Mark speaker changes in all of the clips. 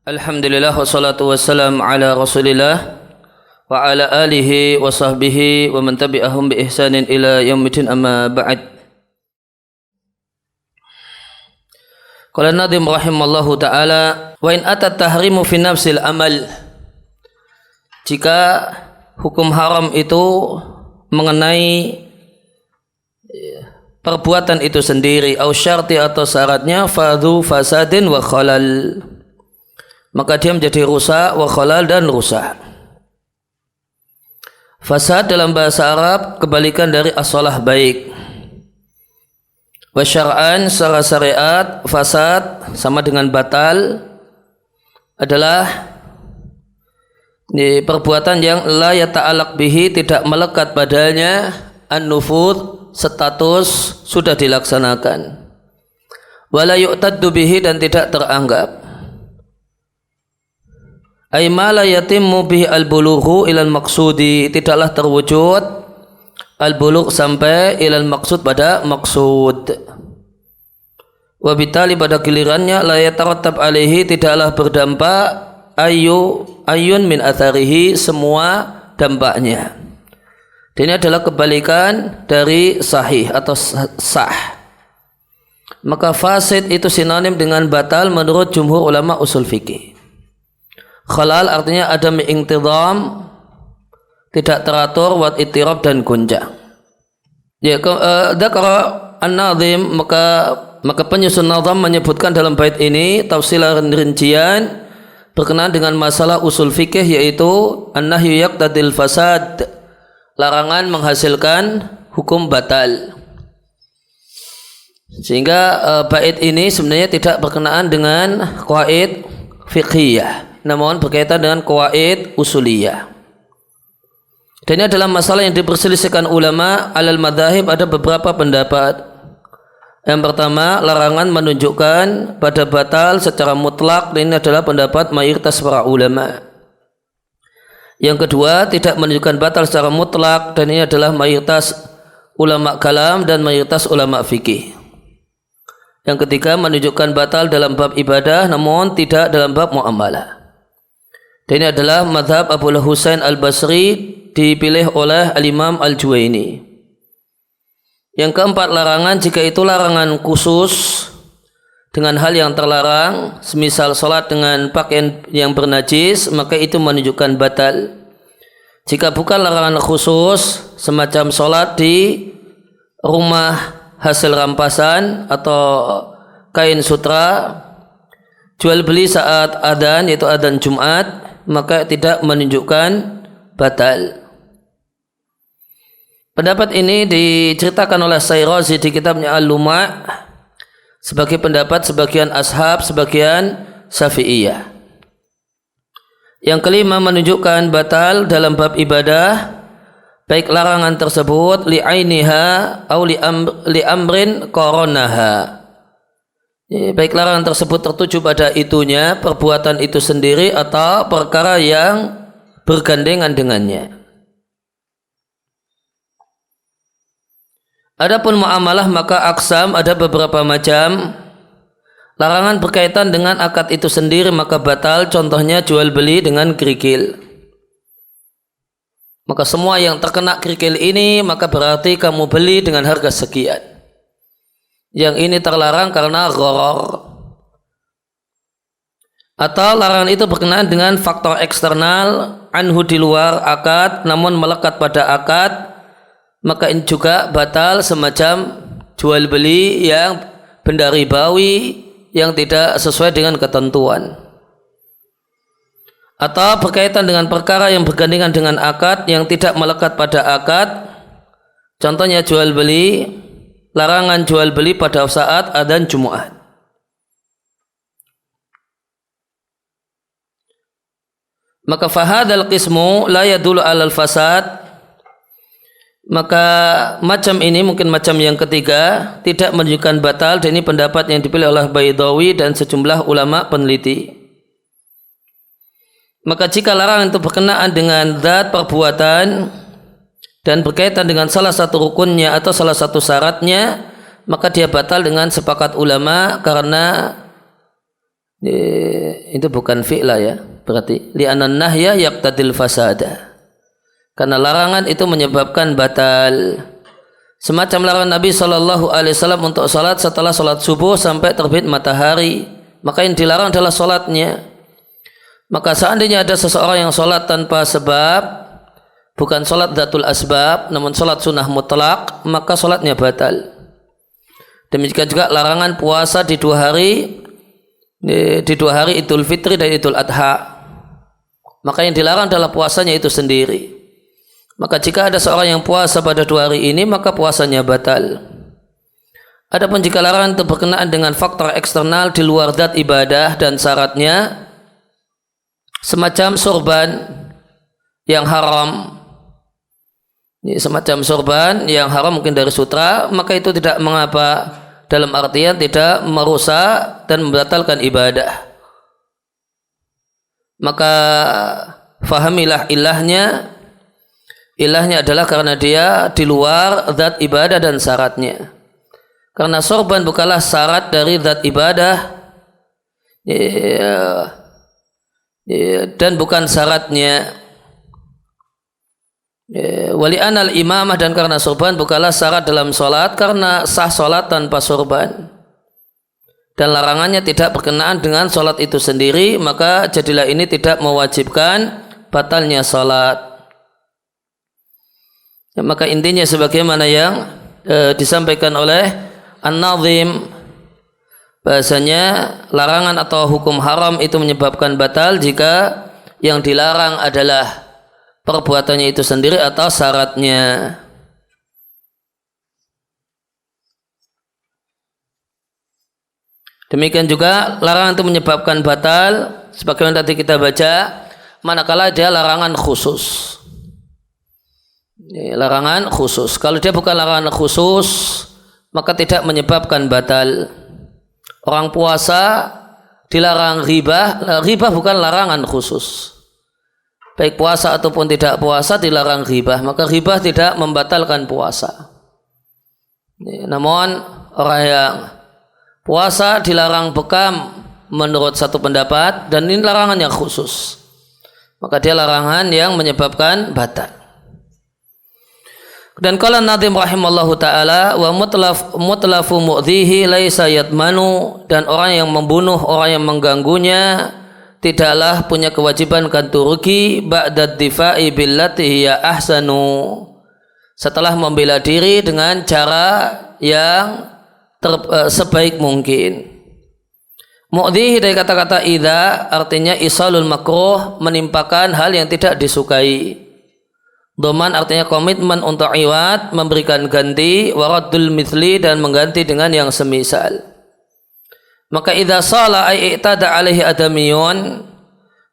Speaker 1: Alhamdulillah wassalatu wassalam ala rasulillah wa ala alihi wa sahbihi wa man tabi'ahum bi ihsanin ila yaumil amma ba'd. Qala nadhim rahimallahu ta'ala wa in atat tahrimu fi nafsil amal, jika hukum haram itu mengenai perbuatan itu sendiri au syarti atau syaratnya fadhu fasadin wa khalal, maka dia menjadi rusak wa khalal dan rusak. Fasad dalam bahasa Arab kebalikan dari as-salah baik. Wa syar'an secara syariat fasad sama dengan batal adalah perbuatan yang la yata'alaq bihi, tidak melekat padanya an-nufud, status sudah dilaksanakan, wala yu'taddu bihi, dan tidak teranggap. Ay ma la yatimmu bihi al-bulughu ilal maqsudi, tidaklah terwujud al-bulugh sampai ilal maqsud, pada maqsud. Wa bitali, pada gilirannya la yatarattab alaihi, tidaklah berdampak ayun min atharihi, semua dampaknya. Dan ini adalah kebalikan dari sahih atau sah. Maka fasid itu sinonim dengan batal menurut jumhur ulama usul fikih. Khalal artinya adam intidham, tidak teratur, wat ittirab, dan gonjang. Ya, dzakara an-nadhim, maka penyusun nazam menyebutkan dalam bait ini tafsilan rincian berkenaan dengan masalah usul fikih, yaitu an-nahyu yaqtadil fasad, larangan menghasilkan hukum batal. Sehingga bait ini sebenarnya tidak berkenaan dengan qawaid fiqhiyah, namun berkaitan dengan qawaid usuliyah. Dan ini adalah masalah yang diperselisihkan ulama alal madzahib. Ada beberapa pendapat. Yang pertama, larangan menunjukkan pada batal secara mutlak, dan ini adalah pendapat mayoritas para ulama. Yang kedua, tidak menunjukkan batal secara mutlak, dan ini adalah mayoritas ulama kalam dan mayoritas ulama fikih. Yang ketiga, menunjukkan batal dalam bab ibadah namun tidak dalam bab muamalah. Dan ini adalah mazhab Abu Husain al-Basri, dipilih oleh al-Imam al-Juwaini. Yang keempat, larangan jika itu larangan khusus dengan hal yang terlarang, semisal sholat dengan pakaian yang bernajis, maka itu menunjukkan batal. Jika bukan larangan khusus, semacam sholat di rumah hasil rampasan atau kain sutra, jual beli saat adzan, yaitu adzan Jumat, maka tidak menunjukkan batal. Pendapat ini diceritakan oleh Sayrazi di kitabnya Al-Luma' sebagai pendapat sebagian ashab, sebagian Syafi'iyah. Yang kelima, menunjukkan batal dalam bab ibadah, baik larangan tersebut li'ainiha au li'amrin qoronaha, baik larangan tersebut tertuju pada itunya, perbuatan itu sendiri, atau perkara yang bergandengan dengannya. Adapun muamalah, maka aksam, ada beberapa macam. Larangan berkaitan dengan akad itu sendiri maka batal, contohnya jual beli dengan kerikil. Maka semua yang terkena kerikil ini, maka berarti kamu beli dengan harga sekian. Yang ini terlarang karena gharar. Atau larangan itu berkenaan dengan faktor eksternal, anhu, di luar akad namun melekat pada akad, maka ini juga batal, semacam jual beli yang benda ribawi yang tidak sesuai dengan ketentuan. Atau berkaitan dengan perkara yang bergandengan dengan akad yang tidak melekat pada akad, contohnya jual beli, larangan jual beli pada saat adzan Jumat. Maka fahadal qismu la yadullu alal fasad, maka macam ini, mungkin macam yang ketiga, tidak menunjukkan batal, dan ini pendapat yang dipilih oleh Baydawi dan sejumlah ulama peneliti. Maka jika larangan itu berkenaan dengan zat perbuatan dan berkaitan dengan salah satu rukunnya atau salah satu syaratnya, maka dia batal dengan sepakat ulama, karena Itu bukan fi'la ya, berarti li'annan nahya yaqtadil fasada, karena larangan itu menyebabkan batal. Semacam larangan Nabi SAW untuk salat setelah salat subuh sampai terbit matahari, maka yang dilarang adalah salatnya. Maka seandainya ada seseorang yang salat tanpa sebab, bukan salat dzatul asbab, namun salat sunnah mutlak, maka salatnya batal. Demikian juga larangan puasa di dua hari Idul Fitri dan Idul Adha, maka yang dilarang adalah puasanya itu sendiri. Maka jika ada seorang yang puasa pada dua hari ini, maka puasanya batal. Adapun jika larangan itu berkenaan dengan faktor eksternal di luar zat ibadah dan syaratnya, semacam sorban yang haram, mungkin dari sutra, maka itu tidak mengapa, dalam artian tidak merusak dan membatalkan ibadah. Maka fahamilah ilahnya adalah karena dia di luar zat ibadah dan syaratnya. Karena sorban bukanlah syarat dari zat ibadah dan bukan syaratnya. Wali anal imamah, dan karena sorban bukanlah syarat dalam sholat, karena sah sholat tanpa sorban. Dan larangannya tidak berkenaan dengan sholat itu sendiri, maka jadilah ini tidak mewajibkan batalnya sholat. Ya, maka intinya sebagaimana yang disampaikan oleh An-Nazim, bahasanya larangan atau hukum haram itu menyebabkan batal jika yang dilarang adalah perbuatannya itu sendiri atau syaratnya. Demikian juga larangan itu menyebabkan batal sebagaimana tadi kita baca, manakala dia larangan khusus. Larangan khusus. Kalau dia bukan larangan khusus, maka tidak menyebabkan batal. Orang puasa dilarang ribah. Ribah bukan larangan khusus. Baik puasa ataupun tidak puasa dilarang ribah, maka ribah tidak membatalkan puasa. Namun orang yang puasa dilarang bekam menurut satu pendapat, dan ini larangan yang khusus, maka dia larangan yang menyebabkan batal. Dan qala Nadhim rahimallahu ta'ala, wa mutlafu mu'dhihi laisa yatmanu, dan orang yang membunuh orang yang mengganggunya tidaklah punya kewajiban ganti rugi ba'da difa'i billati hiya ahsanu, setelah membela diri dengan cara yang sebaik mungkin. Mu'dhihi dari kata-kata idza artinya isalul makruh, menimpakan hal yang tidak disukai. Doman artinya komitmen untuk iwat, memberikan ganti, waraddul mithli, dan mengganti dengan yang semisal. Maka idza sala ay i'tada alaihi adamiyun,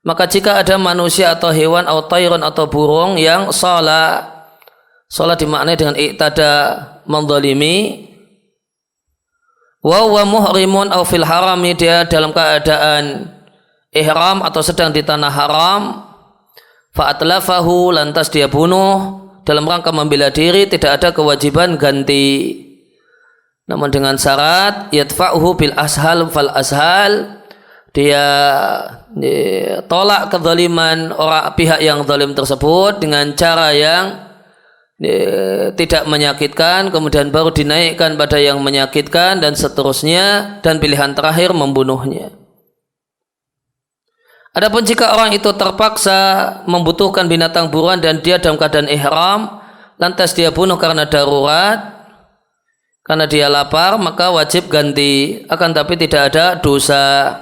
Speaker 1: maka jika ada manusia atau hewan atau tayrun atau burung yang sala dimaknai dengan i'tada, menzalimi, wa huwa muhrimun aw fil harami, dia dalam keadaan ihram atau sedang di tanah haram, fa'atlafahu, lantas dia bunuh dalam rangka membela diri, tidak ada kewajiban ganti. Namun dengan syarat yadfa'uhu bil ashal fal ashal, dia tolak kezaliman orang pihak yang zalim tersebut dengan cara yang tidak menyakitkan, kemudian baru dinaikkan pada yang menyakitkan, dan seterusnya, dan pilihan terakhir membunuhnya. Adapun jika orang itu terpaksa membutuhkan binatang buruan dan dia dalam keadaan ihram, lantas dia bunuh karena darurat, karena dia lapar, maka wajib ganti, akan tapi tidak ada dosa.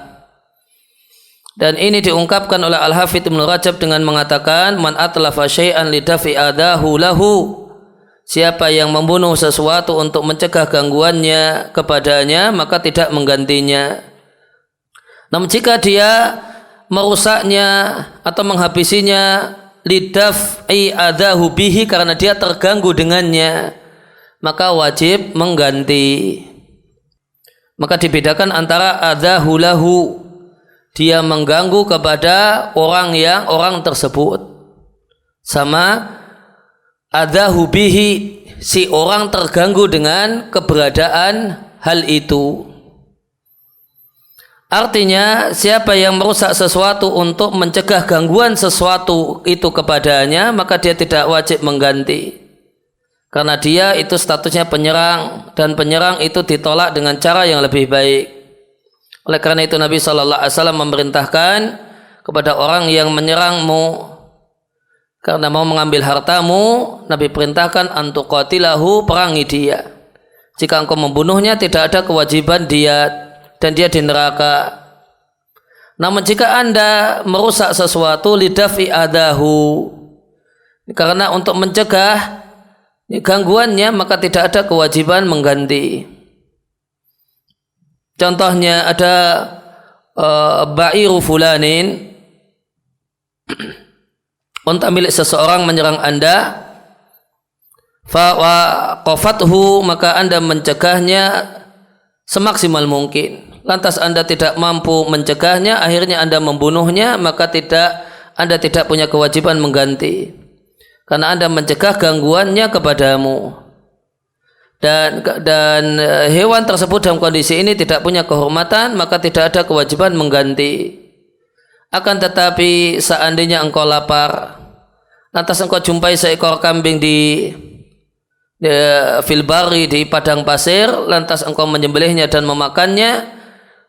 Speaker 1: Dan ini diungkapkan oleh Al-Hafidz Ibnu Rajab dengan mengatakan, man atlafa syai'an lidafi adahu lahu, siapa yang membunuh sesuatu untuk mencegah gangguannya kepadanya, maka tidak menggantinya. Namun jika dia merusaknya atau menghabisinya lidaf'i adahu bihi, karena dia terganggu dengannya, maka wajib mengganti. Maka dibedakan antara adahu lahu, dia mengganggu kepada orang tersebut, sama adahu bihi, si orang terganggu dengan keberadaan hal itu. Artinya siapa yang merusak sesuatu untuk mencegah gangguan sesuatu itu kepadanya, maka dia tidak wajib mengganti. Karena dia itu statusnya penyerang, dan penyerang itu ditolak dengan cara yang lebih baik. Oleh karena itu Nabi SAW memerintahkan kepada orang yang menyerangmu karena mau mengambil hartamu, Nabi perintahkan antuqatilahu, perangi dia. Jika engkau membunuhnya tidak ada kewajiban dia dan dia di neraka. Namun jika Anda merusak sesuatu lidafi adahu, karena untuk mencegah gangguannya, maka tidak ada kewajiban mengganti. Contohnya ada ba'iru fulanin, unta milik seseorang menyerang Anda, fa waqafathu, maka Anda mencegahnya semaksimal mungkin. Lantas Anda tidak mampu mencegahnya, akhirnya Anda membunuhnya, maka Anda tidak punya kewajiban mengganti. Karena Anda mencegah gangguannya kepadamu. Dan hewan tersebut dalam kondisi ini tidak punya kehormatan, maka tidak ada kewajiban mengganti. Akan tetapi seandainya engkau lapar, lantas engkau jumpai seekor kambing di filbari, di padang pasir, lantas engkau menyembelihnya dan memakannya,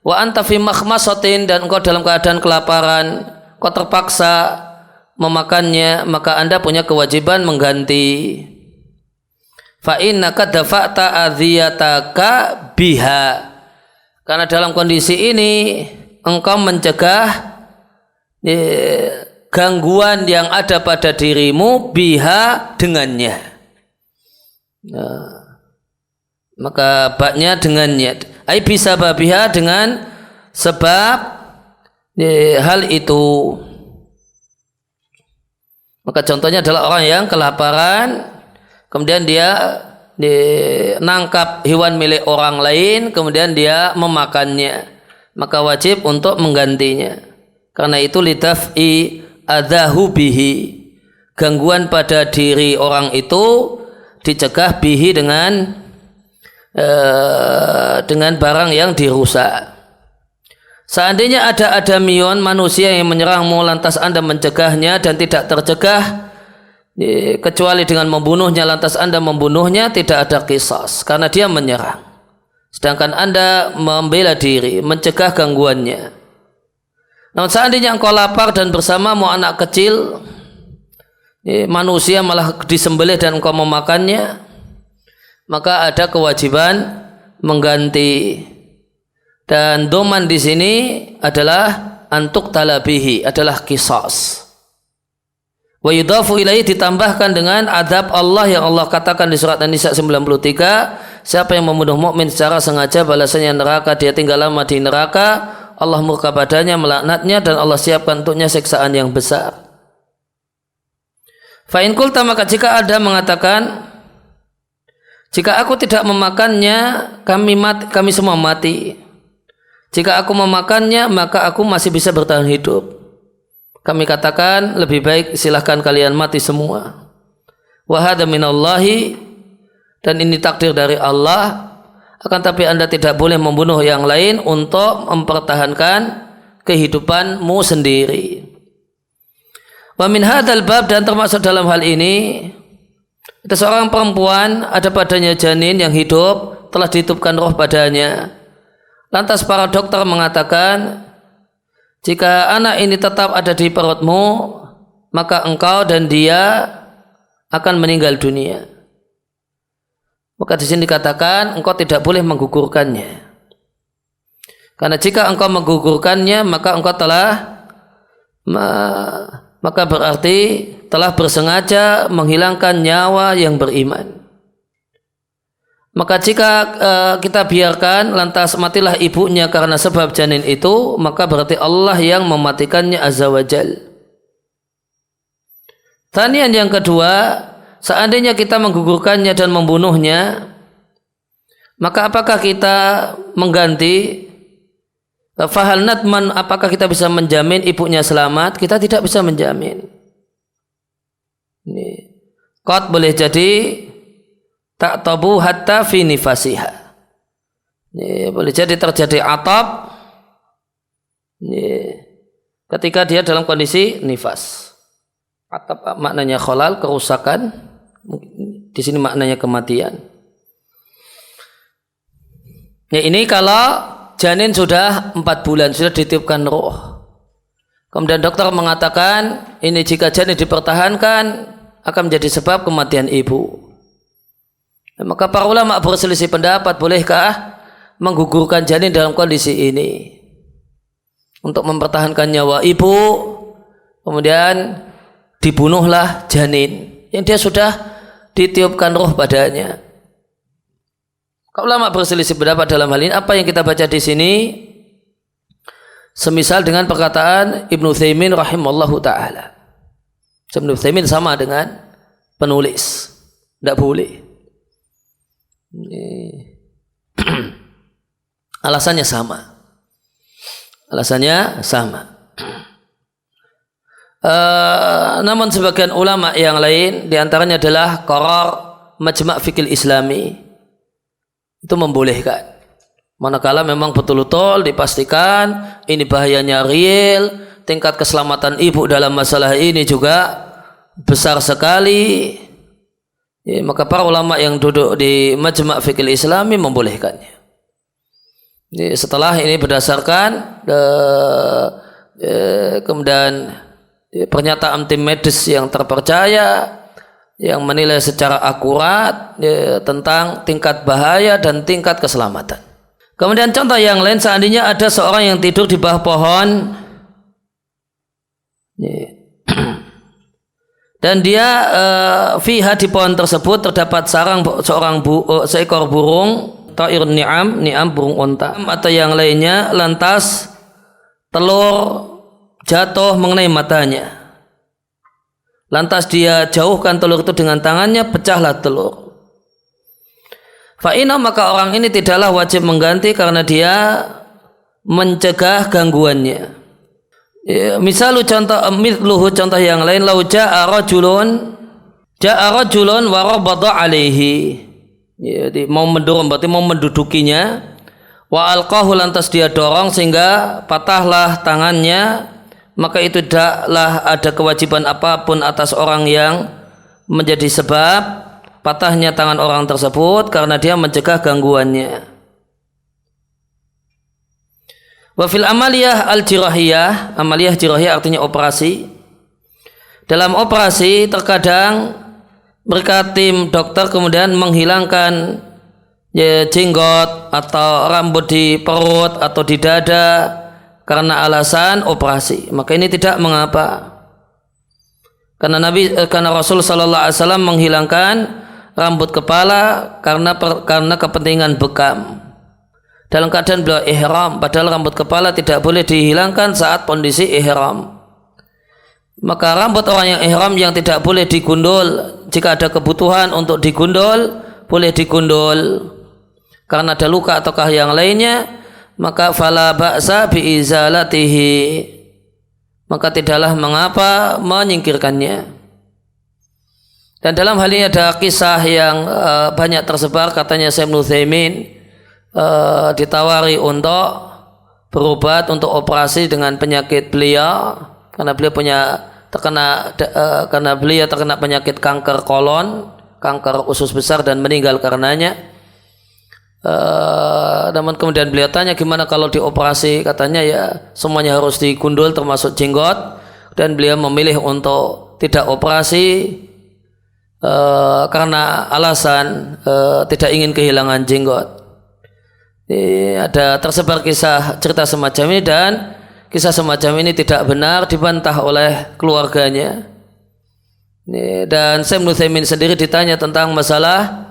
Speaker 1: wa anta fi makhmasatin, dan engkau dalam keadaan kelaparan, kau terpaksa memakannya, maka Anda punya kewajiban mengganti. Fa innaka dafa'ta adhiyataka biha, karena dalam kondisi ini engkau mencegah gangguan yang ada pada dirimu biha, dengannya. Maka baknya dengannya, ai bisa babiha, dengan sebab hal itu. Maka contohnya adalah orang yang kelaparan, kemudian dia nangkap hewan milik orang lain, kemudian dia memakannya, maka wajib untuk menggantinya. Karena itu lidaf'i adzahu bihi, gangguan pada diri orang itu dicegah bihi dengan barang yang dirusak. Seandainya ada adamion, manusia yang menyerangmu, lantas Anda mencegahnya dan tidak tercegah kecuali dengan membunuhnya, lantas Anda membunuhnya, tidak ada qisas karena dia menyerang. Sedangkan Anda membela diri, mencegah gangguannya. Namun seandainya engkau lapar dan bersamamu anak kecil, manusia malah disembelih dan engkau memakannya, maka ada kewajiban mengganti. Dan doman di sini adalah antuk talabihi, adalah qisas. Wa yudhafu ilaihi, ditambahkan dengan adab Allah yang Allah katakan di surat An-Nisa 93, siapa yang membunuh mukmin secara sengaja balasannya neraka, dia tinggal lama di neraka, Allah murka padanya, melaknatnya, dan Allah siapkan untuknya siksaan yang besar. Fa in qulta, maka jika Anda mengatakan, jika aku tidak memakannya, kami semua mati. Jika aku memakannya, maka aku masih bisa bertahan hidup. Kami katakan, lebih baik silahkan kalian mati semua. Wa hadza minallahi, dan ini takdir dari Allah. Akan tapi Anda tidak boleh membunuh yang lain untuk mempertahankan kehidupanmu sendiri. Wa min hadzal bab, dan termasuk dalam hal ini, ada seorang perempuan, ada padanya janin yang hidup, telah dihidupkan roh padanya. Lantas para dokter mengatakan, jika anak ini tetap ada di perutmu, maka engkau dan dia akan meninggal dunia. Maka di sini dikatakan engkau tidak boleh menggugurkannya. Karena jika engkau menggugurkannya, maka engkau maka berarti telah bersengaja menghilangkan nyawa yang beriman. Maka jika kita biarkan lantas matilah ibunya karena sebab janin itu, maka berarti Allah yang mematikannya azza wa jal. Tanian yang kedua, seandainya kita menggugurkannya dan membunuhnya, maka apakah kita mengganti? Fahal nadman, apakah kita bisa menjamin ibunya selamat? Kita tidak bisa menjamin. Qad boleh jadi tak tabu hatta fi nifasiha. Boleh jadi terjadi atap ketika dia dalam kondisi nifas. Atau maknanya kholal, kerusakan. Di sini maknanya kematian. Ya, ini kalau janin sudah 4 bulan, sudah ditiupkan ruh. Kemudian dokter mengatakan ini jika janin dipertahankan akan menjadi sebab kematian ibu. Maka para ulama berselisih pendapat, bolehkah menggugurkan janin dalam kondisi ini untuk mempertahankan nyawa ibu, kemudian dibunuhlah janin yang dia sudah ditiupkan ruh padanya. Ulama berselisih pendapat dalam hal ini. Apa yang kita baca di sini semisal dengan perkataan Ibnu Utsaimin rahimallahu taala. Ibnu Utsaimin sama dengan penulis, tidak boleh. Alasannya sama. Namun sebagian ulama yang lain diantaranya adalah Qarar Majma' Fiqh Islami itu membolehkan. Manakala memang betul-betul dipastikan ini bahayanya real, tingkat keselamatan ibu dalam masalah ini juga besar sekali. Ya, maka para ulama yang duduk di Majma' Fiqh Islami membolehkannya. Ya, setelah ini berdasarkan kemudian pernyataan tim medis yang terpercaya yang menilai secara akurat tentang tingkat bahaya dan tingkat keselamatan. Kemudian contoh yang lain, seandainya ada seorang yang tidur di bawah pohon dan dia fiha di pohon tersebut terdapat sarang seekor burung ta'ir ni'am burung unta atau yang lainnya, lantas telur jatuh mengenai matanya. Lantas dia jauhkan telur itu dengan tangannya, pecahlah telur. Fa'ina, maka orang ini tidaklah wajib mengganti karena dia mencegah gangguannya. Ya, misalnya contoh yang lain, lau ja'a rajulun wa rabada alaihi. Jadi mau mendorong berarti mau mendudukinya. Wa alqahu, lantas dia dorong sehingga patahlah tangannya, maka itu tidaklah ada kewajiban apapun atas orang yang menjadi sebab patahnya tangan orang tersebut karena dia mencegah gangguannya. Wa fil amaliyah al-jirahiyah, amaliyah jirahiyah artinya operasi. Dalam operasi terkadang mereka tim dokter kemudian menghilangkan jenggot atau rambut di perut atau di dada karena alasan operasi, maka ini tidak mengapa. Karena Rasul sallallahu alaihi wasallam menghilangkan rambut kepala karena kepentingan bekam. Dalam keadaan beliau ihram, padahal rambut kepala tidak boleh dihilangkan saat kondisi ihram. Maka rambut orang yang ihram yang tidak boleh digundul, jika ada kebutuhan untuk digundul, boleh digundul. Karena ada luka ataukah yang lainnya, maka fala ba'sa biizalatihi, maka tidaklah mengapa menyingkirkannya. Dan dalam hal ini ada kisah yang banyak tersebar, katanya Syekh Ibnu Utsaimin ditawari untuk berobat untuk operasi dengan penyakit beliau karena beliau terkena penyakit kanker kolon, kanker usus besar dan meninggal karenanya. Namun kemudian beliau tanya gimana kalau dioperasi, katanya ya semuanya harus digundul termasuk jenggot, dan beliau memilih untuk tidak operasi karena alasan tidak ingin kehilangan jenggot. Ada tersebar kisah cerita semacam ini, dan kisah semacam ini tidak benar, dibantah oleh keluarganya. Dan Syekh Ibnu Utsaimin sendiri ditanya tentang masalah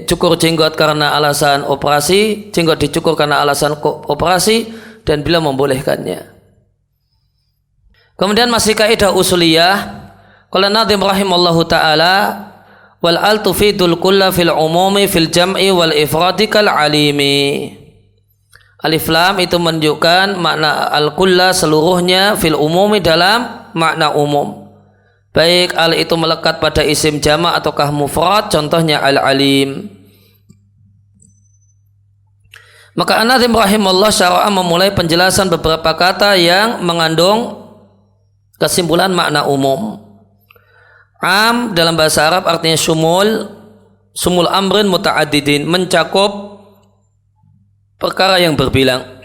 Speaker 1: cukur jenggot karena alasan operasi, jenggot dicukur karena alasan operasi, dan beliau membolehkannya. Kemudian masih kaidah usuliyah, qala Nadhim rahimallahu taala, wal al tufidul kulla fil umumi fil jam'i wal ifradi kal alimi. Alif lam itu menunjukkan makna al kulla seluruhnya, fil umumi dalam makna umum. Baik al itu melekat pada isim jama' ataukah mufrad, contohnya al-alim. Maka An-Nazim rahimahullah syara'a memulai penjelasan beberapa kata yang mengandung kesimpulan makna umum. Am dalam bahasa Arab artinya sumul amrin muta'addidin, mencakup perkara yang berbilang,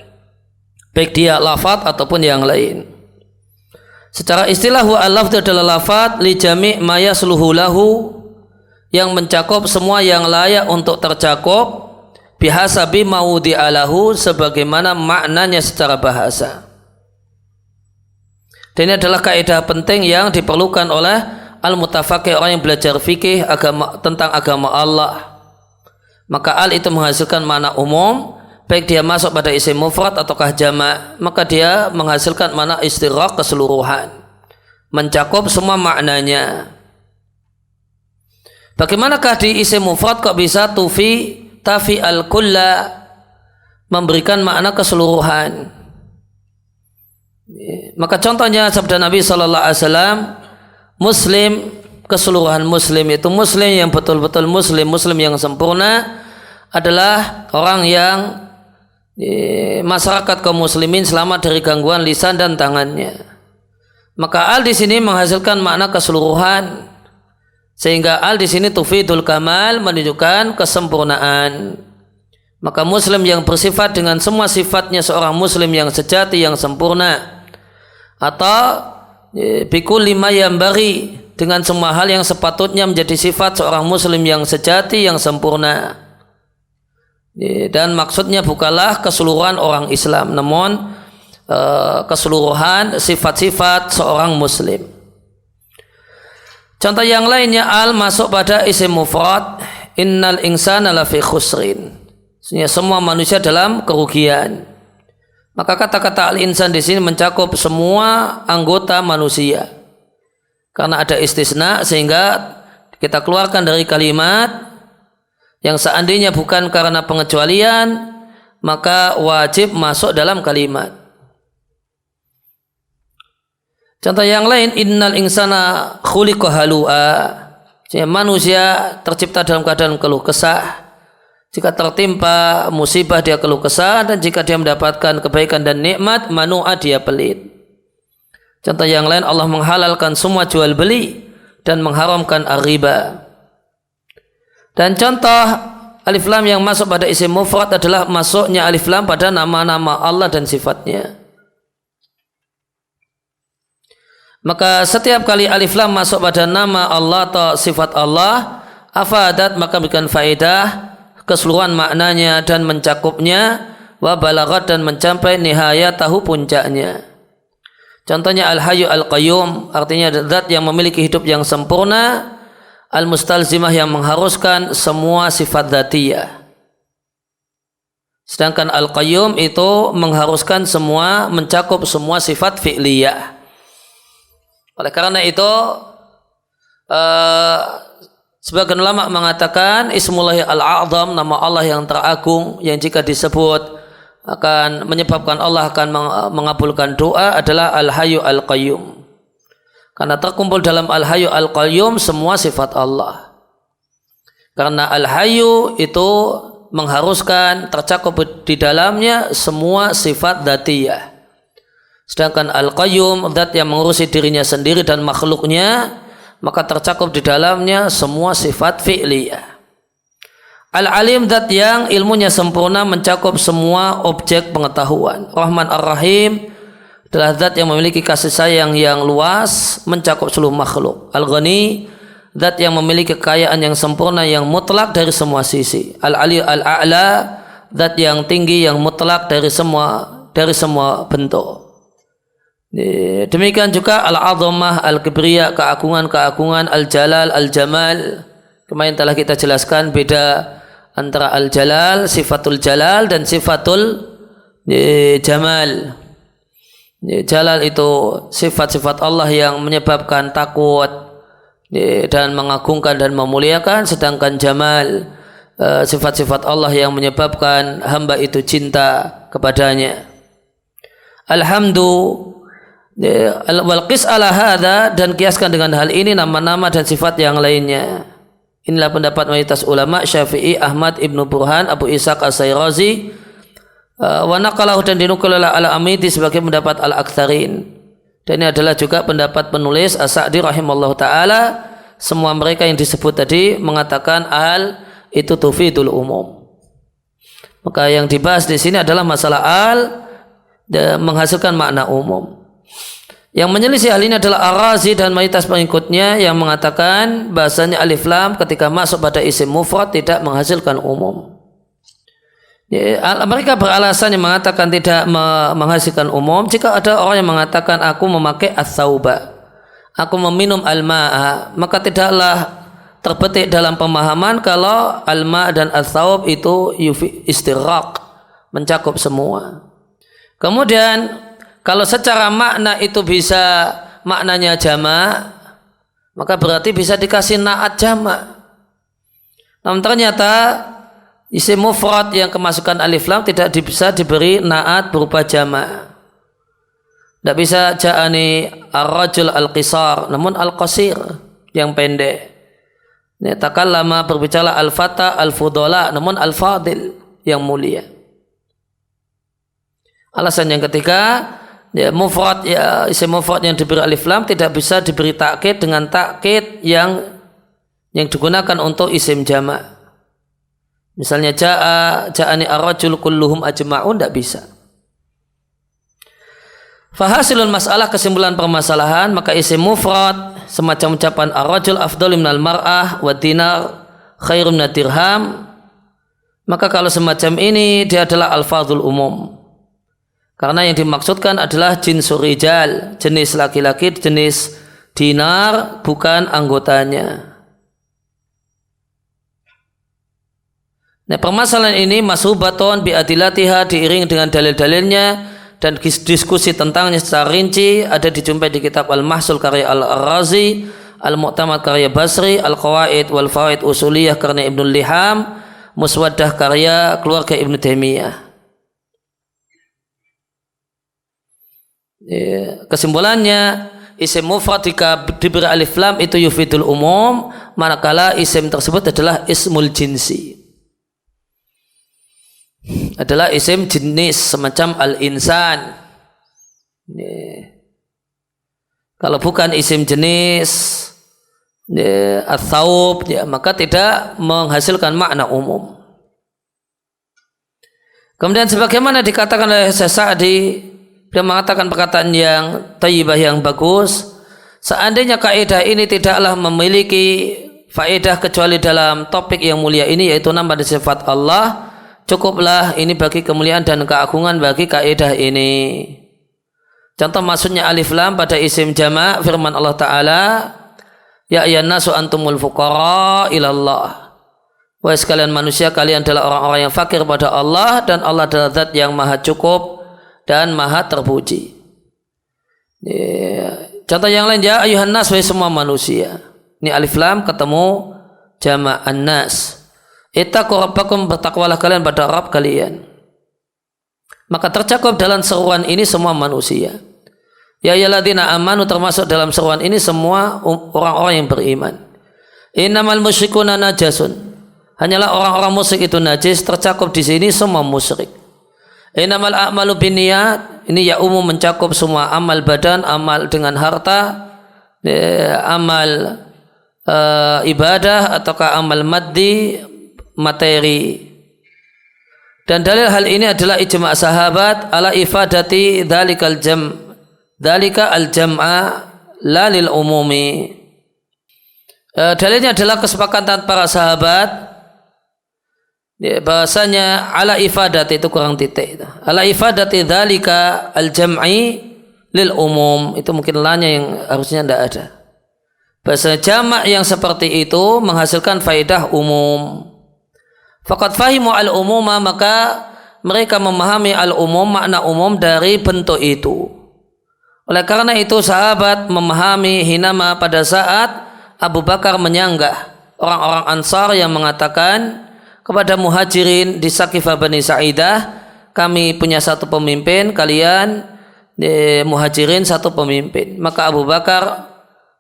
Speaker 1: baik dia lafaz ataupun yang lain. Secara istilah al-lafz adalah lafaz li jami' ma yasluhu lahu, yang mencakup semua yang layak untuk tercakup, bihasabi mawdi'alahu, sebagaimana maknanya secara bahasa. Dan ini adalah kaidah penting yang diperlukan oleh al-mutafaqih, orang yang belajar fikih tentang agama Allah. Maka al itu menghasilkan makna umum, baik dia masuk pada isim mufrad ataukah jamak, maka dia menghasilkan makna istighraq, keseluruhan, mencakup semua maknanya. Bagaimanakah di isim mufrad kok bisa tafi al-kulla, memberikan makna keseluruhan? Maka contohnya sabda Nabi SAW, Muslim, keseluruhan Muslim itu Muslim yang betul-betul Muslim, Muslim yang sempurna adalah orang yang masyarakat kaum muslimin selamat dari gangguan lisan dan tangannya. Maka al di sini menghasilkan makna keseluruhan, sehingga al di sini tufidul kamal, menunjukkan kesempurnaan. Maka muslim yang bersifat dengan semua sifatnya seorang muslim yang sejati, yang sempurna, atau bikul lima yang bari, dengan semua hal yang sepatutnya menjadi sifat seorang muslim yang sejati, yang sempurna. Dan maksudnya bukanlah keseluruhan orang Islam, namun keseluruhan sifat-sifat seorang muslim. Contoh yang lainnya, al masuk pada isim mufrad, innal insana lafi khusrin, semua manusia dalam kerugian. Maka kata-kata al-insan di sini mencakup semua anggota manusia, karena ada istisna, sehingga kita keluarkan dari kalimat yang seandainya bukan karena pengecualian maka wajib masuk dalam kalimat. Contoh yang lain, innal insana khuliqa halu'a, manusia tercipta dalam keadaan keluh kesah. Jika tertimpa musibah dia keluh kesah, dan jika dia mendapatkan kebaikan dan nikmat, manu'a, dia pelit. Contoh yang lain, Allah menghalalkan semua jual beli dan mengharamkan ar-riba. Dan contoh alif lam yang masuk pada isim mufrad adalah masuknya alif lam pada nama-nama Allah dan sifatnya. Maka setiap kali alif lam masuk pada nama Allah atau sifat Allah, afadat, maka berikan faedah keseluruhan maknanya dan mencakupnya, wa balaghat, dan mencapai nihayatahu, puncaknya. Contohnya al-hayyu al-qayyum, artinya zat yang memiliki hidup yang sempurna, al-mustalzimah, yang mengharuskan semua sifat dzatiyah. Sedangkan al-qayyum itu mengharuskan semua, mencakup semua sifat fi'liyah. Oleh karena itu sebagian ulama mengatakan Ismullahi al-a'zam, nama Allah yang teragung, yang jika disebut akan menyebabkan Allah akan mengabulkan doa, adalah al-hayyu al-qayyum. Karena terkumpul dalam al-hayyu al-qayyum semua sifat Allah. Karena al-hayyu itu mengharuskan tercakup di dalamnya semua sifat dzatiyah. Sedangkan al-qayyum, zat yang mengurusi dirinya sendiri dan makhluknya, maka tercakup di dalamnya semua sifat fi'liyah. Al-alim, zat yang ilmunya sempurna, mencakup semua objek pengetahuan. Rahman ar-rahim adalah zat yang memiliki kasih sayang yang luas, mencakup seluruh makhluk. Al-ghani, zat yang memiliki kekayaan yang sempurna, yang mutlak dari semua sisi. Al-ali al-a'la, zat yang tinggi, yang mutlak dari semua bentuk. Demikian juga al-azamah, al-kibriya, keagungan, al-jalal, al-jamal. Kemarin telah kita jelaskan beda antara al-jalal, sifatul jalal, dan sifatul jamal. Jalal itu sifat-sifat Allah yang menyebabkan takut dan mengagungkan dan memuliakan, sedangkan jamal sifat-sifat Allah yang menyebabkan hamba itu cinta kepadanya. Alhamdulillah, wal qis ala hadza, dan kiaskan dengan hal ini nama-nama dan sifat yang lainnya. Inilah pendapat mayoritas ulama Syafi'i, Ahmad, Ibnu Burhan, Abu Ishaq As-Sairazi, Wa naqalahu dan dinukil oleh Al-Amidi sebagai pendapat Al-Aktsarin. Dan ini adalah juga pendapat penulis As-Sa'di rahimallahu taala. Semua mereka yang disebut tadi mengatakan al itu tufidul umum. Maka yang dibahas di sini adalah masalah al menghasilkan makna umum. Yang menyelisih hal ini adalah Ar-Razi dan mayoritas pengikutnya yang mengatakan bahasanya alif lam ketika masuk pada isim mufrad tidak menghasilkan umum. Mereka beralasan yang mengatakan tidak menghasilkan umum jika ada orang yang mengatakan aku memakai as-sauba, aku meminum al-ma'a, maka tidaklah terbetik dalam pemahaman kalau al-ma' dan as-saub itu istighraq, mencakup semua. Kemudian kalau secara makna itu bisa maknanya jamak, maka berarti bisa dikasih na'at jamak. Namun ternyata isim mufrad yang kemasukan alif lam tidak bisa diberi na'at berupa jamak. Tidak bisa ja'ani ar-rajul al-qisar, namun al-qasir yang pendek. Takallama berbicara al-fata al-fudola, namun al-fadil yang mulia. Alasan yang ketiga, mufrad isim mufrad yang diberi alif lam tidak bisa diberi takkid dengan takkid yang digunakan untuk isim jamak. Misalnya ja'ani ar-rajul kulluhum ajma'un, tidak bisa. Fahasilul masalah, kesimpulan permasalahan, maka isim mufrad semacam ucapan ar-rajul afdalu minal mar'ah wa dinar khairum minad dirham, maka kalau semacam ini dia adalah alfadzul umum. Karena yang dimaksudkan adalah jinsur rijal, jenis laki-laki, jenis dinar, bukan anggotanya. Nah, permasalahan ini mashubatun bi adilatiha, diiring dengan dalil-dalilnya dan diskusi tentangnya secara rinci ada dijumpai di kitab Al-Mahsul karya Al-Razi, Al-Mu'tamad karya Basri, Al-Qawaid wal Fawaid Usuliyah karya Ibnu Liham, Muswaddah karya keluarga Ibnu Taimiyah. Kesimpulannya, isim mufrad jika diberi alif lam itu yufidul umum, manakala isim tersebut adalah ismul jinsi, adalah isim jenis semacam al-insan. Kalau bukan isim jenis as-saub, maka tidak menghasilkan makna umum. Kemudian sebagaimana dikatakan oleh Sa'di, dia mengatakan perkataan yang thayyibah yang bagus, seandainya kaidah ini tidaklah memiliki faedah kecuali dalam topik yang mulia ini, yaitu nama dan sifat Allah, cukuplah ini bagi kemuliaan dan keagungan bagi kaidah ini. Contoh maksudnya alif lam pada isim jamak firman Allah Ta'ala, ya ayyuhan nasu antumul fuqara ilallah, wahai sekalian manusia, kalian adalah orang-orang yang fakir pada Allah, dan Allah adalah zat yang maha cukup dan maha terpuji. Contoh yang lain, ya ayyuhan nas, wahai semua manusia. Ini alif lam ketemu jamak an-nas. Ittaqu rabbakum, bertakwalah kalian pada Rabb kalian. Maka tercakup dalam seruan ini semua manusia. Ya ayyuhalladzina amanu, termasuk dalam seruan ini semua orang-orang yang beriman. Innamal musyrikuna najasun, hanyalah orang-orang musyrik itu najis, tercakup di sini semua musyrik. Innamal a'malu binniyat, ini ya umum mencakup semua amal badan, amal dengan harta, amal ibadah ataukah amal maddi, materi. Dan dalil hal ini adalah ijma' sahabat ala ifadati dzalika al-jam'a la lil umumi. Dalilnya adalah kesepakatan para sahabat bahasanya ala ifadati, itu kurang titik, ala ifadati dzalika al-jam'i lil umum, itu mungkin lanya yang harusnya tidak ada. Bahasa jamak yang seperti itu menghasilkan faedah umum. Faqad fahimu al-umuma, maka mereka memahami al-umum, makna umum dari bentuk itu. Oleh karena itu sahabat memahami hinama, pada saat Abu Bakar menyanggah orang-orang Ansar yang mengatakan kepada muhajirin di Saqifah Bani Sa'idah, kami punya satu pemimpin, kalian muhajirin satu pemimpin. Maka Abu Bakar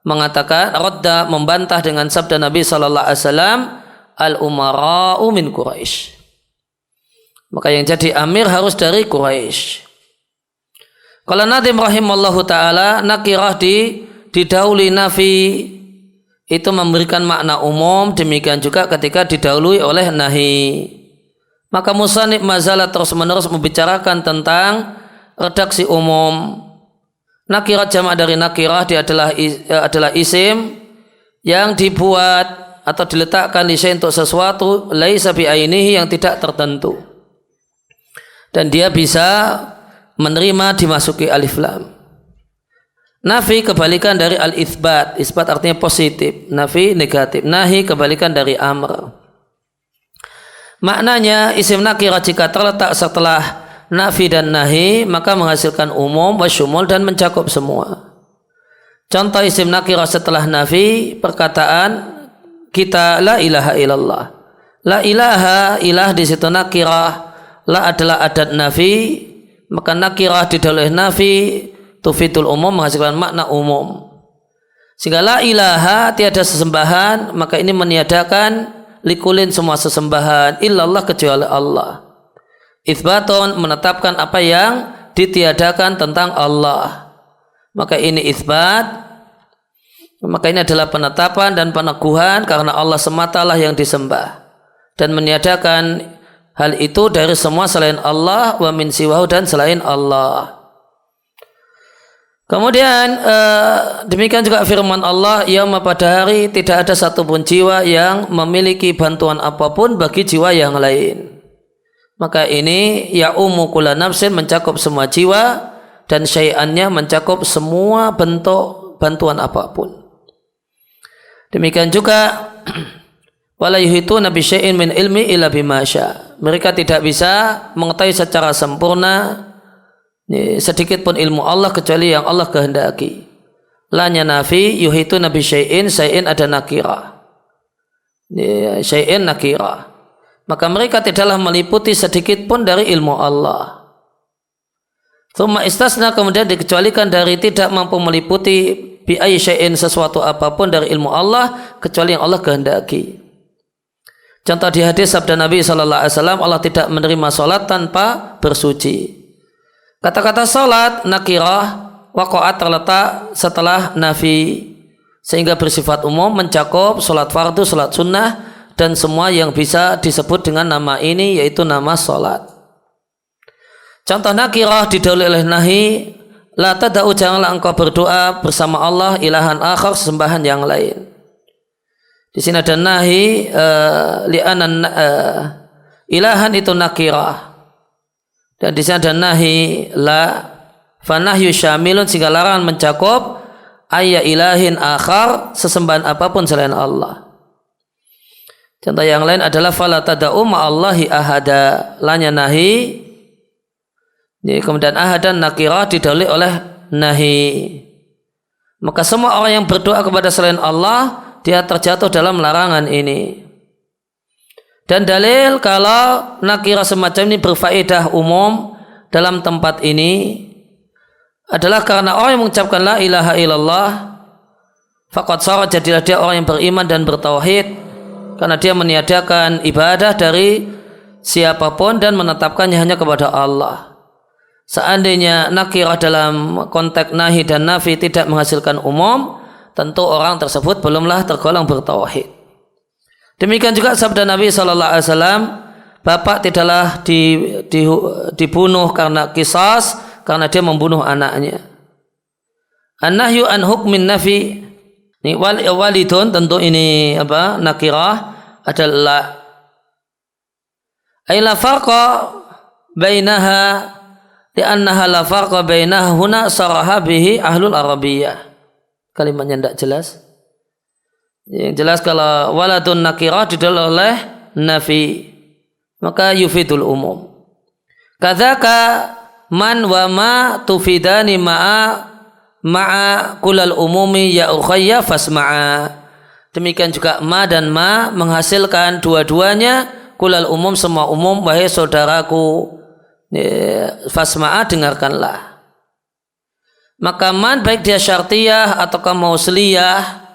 Speaker 1: mengatakan, radda, membantah dengan sabda Nabi SAW, al-umara'u min Quraisy, Maka yang jadi amir harus dari Quraisy. Kalau Nadim rahimallahu ta'ala, nakirah didahului nafi itu memberikan makna umum, demikian juga ketika didahului oleh nahi. Maka musannif mazalah terus menerus membicarakan tentang redaksi umum. Nakirah jamak dari nakirah dia adalah isim yang dibuat atau diletakkan di sini untuk sesuatu laisa bi ainihi yang tidak tertentu. Dan dia bisa menerima dimasuki alif lam. Nafi kebalikan dari al-itsbat. Itsbat artinya positif, nafi negatif. Nahi kebalikan dari amr. Maknanya isim nakirah jika terletak setelah nafi dan nahi maka menghasilkan umum wasyumul dan mencakup semua. Contoh isim nakirah setelah nafi, perkataan kita la ilaha illallah. La ilaha, ilah di situ nakirah, la adalah adat nafi, maka nakirah didahului nafi tufidul umum menghasilkan makna umum. Sehingga la ilaha tiada sesembahan, maka ini meniadakan likulin semua sesembahan illallah kecuali Allah. Itsbatun menetapkan apa yang ditiadakan tentang Allah. Maka ini itsbat, maka ini adalah penetapan dan peneguhan karena Allah sematalah yang disembah dan meniadakan hal itu dari semua selain Allah wa min siwahu dan selain Allah. Kemudian demikian juga firman Allah, yauma pada hari tidak ada satupun jiwa yang memiliki bantuan apapun bagi jiwa yang lain. Maka ini ya kulla nafsin mencakup semua jiwa dan syai'annya mencakup semua bentuk bantuan apapun. Demikian juga wala yuhituna bi syai'in min ilmi illa bima syaa. Mereka tidak bisa mengetahui secara sempurna sedikit pun ilmu Allah kecuali yang Allah kehendaki. Lanya nafi yuhituna bi syai'in, syai'in ada nakirah. Syai'in nakirah. Maka mereka tidaklah meliputi sedikit pun dari ilmu Allah. Tsumma istasna kemudian dikecualikan dari tidak mampu meliputi bi ayyi syai'in sesuatu apapun dari ilmu Allah kecuali yang Allah kehendaki. Contoh di hadis sabda Nabi sallallahu alaihi wasallam, Allah tidak menerima salat tanpa bersuci. Kata-kata salat nakirah waqa'at terletak setelah nafi sehingga bersifat umum mencakup salat fardu, salat sunnah dan semua yang bisa disebut dengan nama ini yaitu nama salat. Contoh nakirah didahului oleh nahi, la tada'u janganlah engkau berdoa bersama Allah ilahan akhar sesembahan yang lain. Di sini ada nahi li'anan ilahan itu nakirah. Dan di sini ada nahi la fanahyu syamilun sehingga larangan mencakup ayya ilahin akhar sesembahan apapun selain Allah. Contoh yang lain adalah fala tada'u ma'allahi ahada, lanya nahi. Kemudian ahadan nakirah didahului oleh nahi. Maka semua orang yang berdoa kepada selain Allah dia terjatuh dalam larangan ini. Dan dalil kalau nakirah semacam ini berfaedah umum dalam tempat ini adalah karena orang yang mengucapkan la ilaha illallah faqad shara, jadilah dia orang yang beriman dan bertauhid karena dia meniadakan ibadah dari siapapun dan menetapkannya hanya kepada Allah. Seandainya nakirah dalam konteks nahi dan nafi tidak menghasilkan umum, tentu orang tersebut belumlah tergolong bertauhid. Demikian juga sabda Nabi sallallahu alaihi wasallam, bapak tidaklah dibunuh karena qisas karena dia membunuh anaknya. An-nahyu an hukmin nafi. Ini walidun tentu ini apa? Nakirah adalah ay la farqa bainaha li'annaha la farqa bainaha huna saraha bihi ahlul arabiyyah. Kalimatnya tidak jelas. Yang jelas kalau waladun nakirah didahului oleh nafi maka yufidul umum. Kadzaka man wa ma tufidani ma'a kulal umumi ya ukhayya fasma'a. Demikian juga ma dan ma menghasilkan dua-duanya kulal umum, semua umum, wahai saudaraku fasma'a, dengarkanlah. Maka man baik dia syartiyah ataukah mausliyah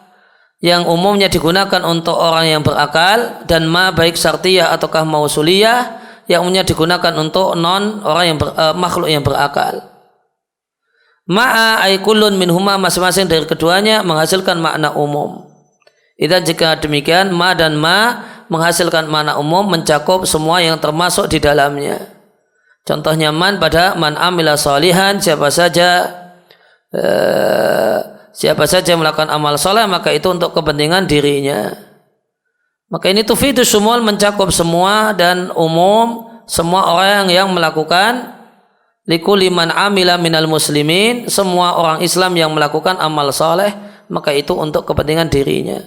Speaker 1: yang umumnya digunakan untuk orang yang berakal, dan ma baik syartiyah ataukah mausuliyah yang umumnya digunakan untuk makhluk yang berakal. Ma'a ay kullun minhuma, masing-masing dari keduanya menghasilkan makna umum. Idzan jika demikian, ma dan ma menghasilkan makna umum, mencakup semua yang termasuk di dalamnya. Contohnya man pada man amila sholihan, siapa saja melakukan amal soleh maka itu untuk kepentingan dirinya. Maka ini tufidu syumul, mencakup semua dan umum semua orang yang melakukan likulli man amila minal muslimin, semua orang Islam yang melakukan amal soleh maka itu untuk kepentingan dirinya.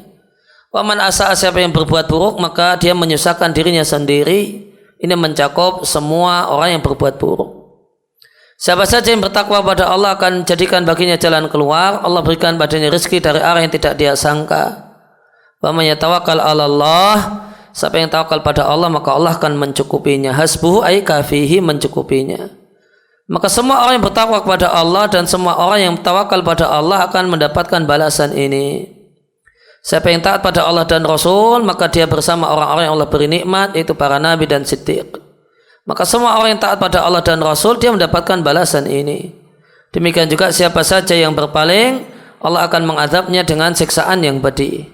Speaker 1: Wa man asa'a, siapa yang berbuat buruk maka dia menyusahkan dirinya sendiri. Ini mencakup semua orang yang berbuat buruk. Siapa saja yang bertakwa pada Allah akan jadikan baginya jalan keluar. Allah berikan padanya rezeki dari arah yang tidak dia sangka. Wa man yatawakkal 'ala Allah, siapa yang tawakal pada Allah maka Allah akan mencukupinya. Hasbuhu ay kafihi, mencukupinya. Maka semua orang yang bertakwa kepada Allah dan semua orang yang tawakal pada Allah akan mendapatkan balasan ini. Siapa yang taat pada Allah dan Rasul maka dia bersama orang-orang yang Allah beri nikmat, yaitu para nabi dan siddiq. Maka semua orang yang taat pada Allah dan Rasul dia mendapatkan balasan ini. Demikian juga siapa saja yang berpaling, Allah akan mengadabnya dengan siksaan yang pedih.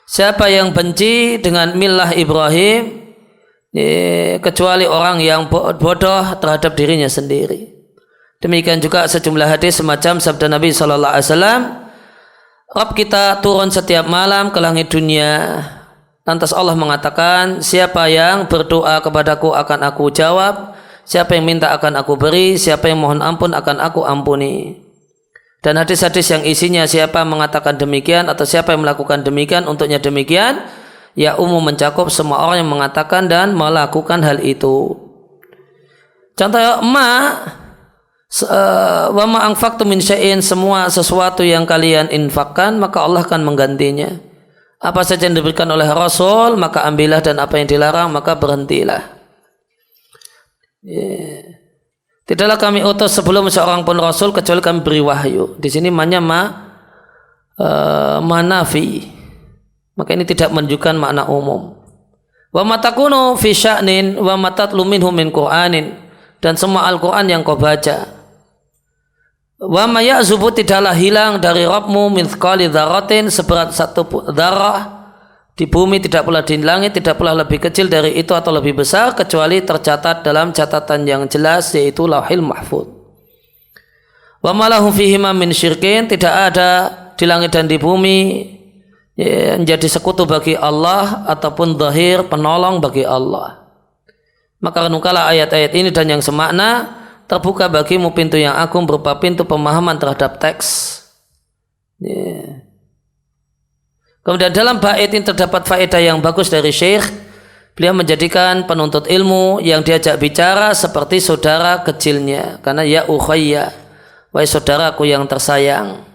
Speaker 1: Siapa yang benci dengan millah Ibrahim, kecuali orang yang bodoh terhadap dirinya sendiri. Demikian juga sejumlah hadis semacam sabda Nabi SAW, Rabb kita turun setiap malam ke langit dunia. Lantas Allah mengatakan, siapa yang berdoa kepadaku akan aku jawab, siapa yang minta akan aku beri, siapa yang mohon ampun akan aku ampuni. Dan hadis-hadis yang isinya siapa mengatakan demikian atau siapa yang melakukan demikian, untuknya demikian, ya umum mencakup semua orang yang mengatakan dan melakukan hal itu. Contohnya wa ma anfaqtum min syai'in, semua sesuatu yang kalian infakkan maka Allah akan menggantinya. Apa saja yang diberikan oleh Rasul maka ambillah, dan apa yang dilarang maka berhentilah. Tidaklah kami utus sebelum seorang pun Rasul kecuali kami beri wahyu. Di sini manafi. Maka ini tidak menunjukkan makna umum. Wa matakunu fi sya'nin wa matatlu minhu min Qur'anin, dan semua Al-Quran yang kau baca. Wa ma ya'zubu, tidaklah hilang dari Rabbmu min thqali dzarratin, seberat satu dzarrah di bumi, tidak pula di langit, tidak pula lebih kecil dari itu atau lebih besar, kecuali tercatat dalam catatan yang jelas, yaitu Lauhil Mahfuz. Wa ma lahu fihima min syirkin, tidak ada di langit dan di bumi menjadi sekutu bagi Allah ataupun zahir, penolong bagi Allah. Maka renungkanlah ayat-ayat ini dan yang semakna, terbuka bagimu pintu yang agung berupa pintu pemahaman terhadap teks. Kemudian dalam bait ini terdapat faedah yang bagus dari Syekh. Beliau menjadikan penuntut ilmu yang diajak bicara seperti saudara kecilnya, karena ya ukhayya, wahai saudaraku yang tersayang,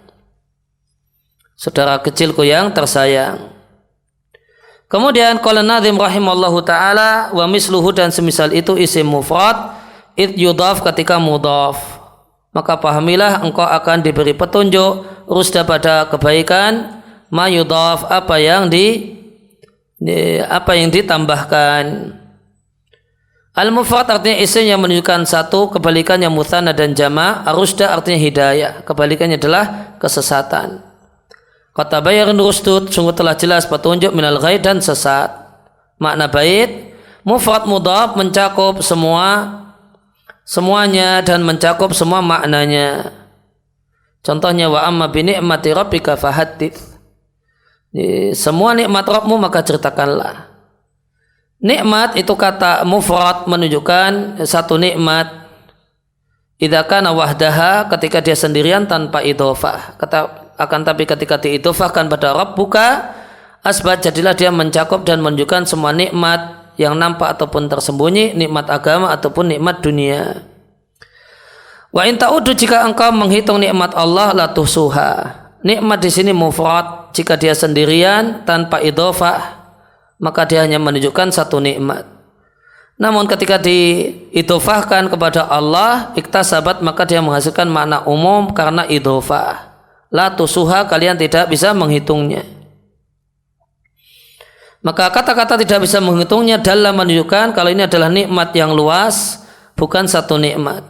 Speaker 1: saudara kecilku yang tersayang. Kemudian qala Nazim rahimallahu taala, wa misluhu, dan semisal itu isim mufrad id yudhaf, ketika mudhaf, maka pahamilah engkau akan diberi petunjuk rusda pada kebaikan, ma yudhaf, apa yang ditambahkan. Al-mufrad artinya isim yang menunjukkan satu, kebalikannya mutsanna dan jama'. Ar-rusda artinya hidayah, kebalikannya adalah kesesatan. Kata bayarin rusdud, sungguh telah jelas petunjuk minal ghai, dan sesat. Makna bait mufrad mudhaf mencakup semuanya dan mencakup semua maknanya. Contohnya wa amma bi ni'mati rabbika fahaddits, semua nikmat Rabbmu maka ceritakanlah. Nikmat itu kata mufrad menunjukkan satu nikmat. Idza kana wahdaha, ketika dia sendirian tanpa idhofah. Akan tapi ketika diidhofahkan pada Rabbuka, asbat, jadilah dia mencakup dan menunjukkan semua nikmat yang nampak ataupun tersembunyi, nikmat agama ataupun nikmat dunia. Wa in ta'udu, jika engkau menghitung nikmat Allah, la tuhsuha. Nikmat di sini mufrad, jika dia sendirian tanpa idhofah maka dia hanya menunjukkan satu nikmat. Namun ketika diidhofahkan kepada Allah, iktasabat, maka dia menghasilkan makna umum karena idhofah. La tusuha, kalian tidak bisa menghitungnya. Maka kata-kata tidak bisa menghitungnya dalam menunjukkan kalau ini adalah nikmat yang luas, bukan satu nikmat.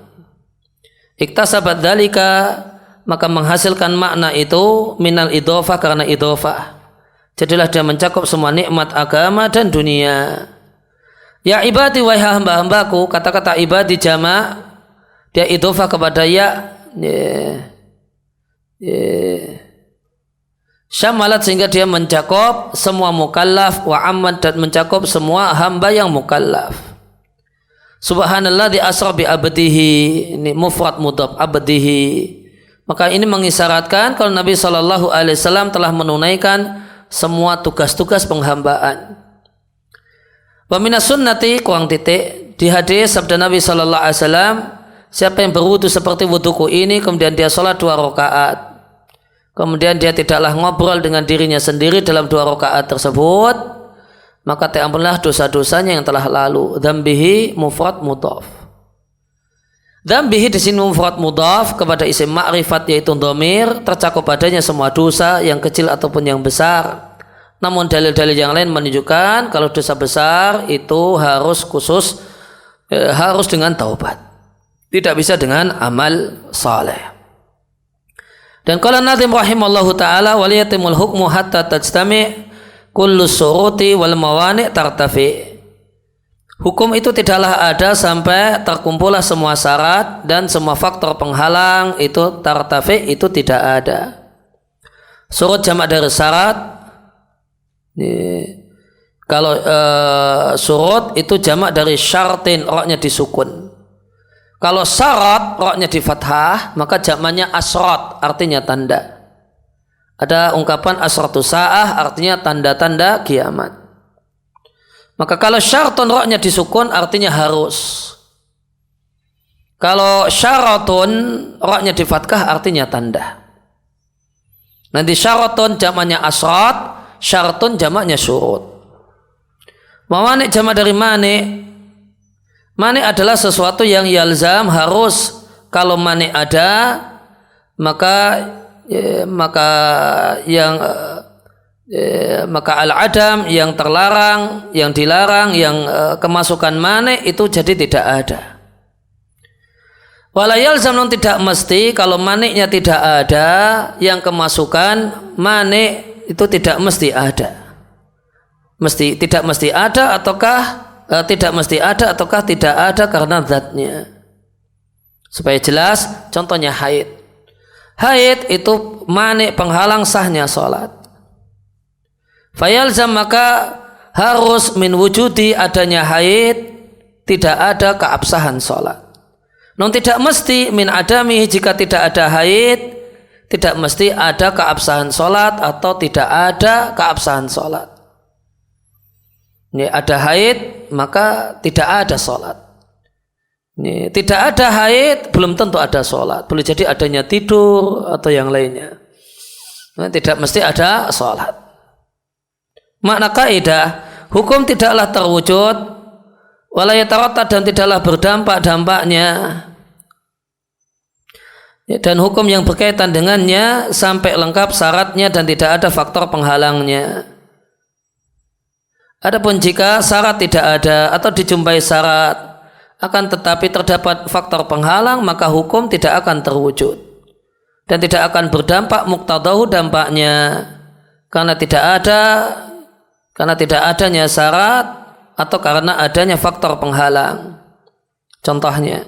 Speaker 1: Iktasabat dzalika, maka menghasilkan makna itu minal idhofah, karena idhofah. Jadilah dia mencakup semua nikmat agama dan dunia. Ya ibadi, wahai hamba-hambaku, kata-kata ibadi jamak, dia idhofah kepada ya. Syamalat, sehingga dia mencakup semua mukallaf, wa amman, dan mencakup semua hamba yang mukallaf. Subhanallah di asra bi abdihi, ini mufrad mudhaf abdihi. Maka ini mengisyaratkan kalau Nabi SAW telah menunaikan semua tugas-tugas penghambaan. Wa minas sunnati, kurang titik, di hadis sabda Nabi SAW, siapa yang berwudu seperti wuduku ini, kemudian dia sholat 2 rakaat, kemudian dia tidaklah ngobrol dengan dirinya sendiri dalam 2 rakaat tersebut, maka diampunlah dosa-dosanya yang telah lalu. Dzambihi mufrad mudhaf. Dzambihi di sini mufrad mudhaf kepada isim ma'rifat, yaitu dhamir, tercakup padanya semua dosa yang kecil ataupun yang besar. Namun dalil-dalil yang lain menunjukkan kalau dosa besar itu harus khusus, harus dengan taubat, tidak bisa dengan amal saleh. Dan qala Nadhim rahimallahu ta'ala, waliyatimul hukmu hatta tajtami' kullu suruti wal mawani' tartafi. Hukum itu tidaklah ada sampai terkumpullah semua syarat dan semua faktor penghalang itu tartafi, itu tidak ada. Surut jamak dari syarat. Kalau surut itu jamak dari syartin, roknya disukun. Kalau syarat roknya di fathah, maka jamaknya asrat, artinya tanda. Ada ungkapan asratu sa'ah, artinya tanda-tanda kiamat. Maka kalau syartun roknya disukun, artinya harus. Kalau syaratun roknya di fathah, artinya tanda. Nanti syaratun jamaknya asrat, syartun jamaknya surut. Mawani jamak dari mani. Mani adalah sesuatu yang yalzam, harus. Kalau mani ada, maka al-adam, yang terlarang, yang dilarang, yang kemasukan mani itu jadi tidak ada. Wala yalzam, non tidak mesti, kalau maniknya tidak ada, yang kemasukan mani itu tidak mesti ada. Tidak mesti ada ataukah tidak ada karena zatnya. Supaya jelas, contohnya haid. Haid itu mani penghalang sahnya sholat. Fayalzam, maka harus min wujudi, adanya haid, tidak ada keabsahan sholat. Non tidak mesti min adami, jika tidak ada haid, tidak mesti ada keabsahan sholat atau tidak ada keabsahan sholat. Ini ada haid, maka tidak ada sholat. Ini tidak ada haid, belum tentu ada sholat. Boleh jadi adanya tidur atau yang lainnya. Nah, tidak mesti ada sholat. Makna kaidah, hukum tidaklah terwujud, wala yatarattad, dan tidaklah berdampak dampaknya, dan hukum yang berkaitan dengannya sampai lengkap syaratnya dan tidak ada faktor penghalangnya. Adapun jika syarat tidak ada atau dijumpai syarat, akan tetapi terdapat faktor penghalang, maka hukum tidak akan terwujud dan tidak akan berdampak muqtadahu, dampaknya, karena tidak adanya syarat atau karena adanya faktor penghalang. Contohnya,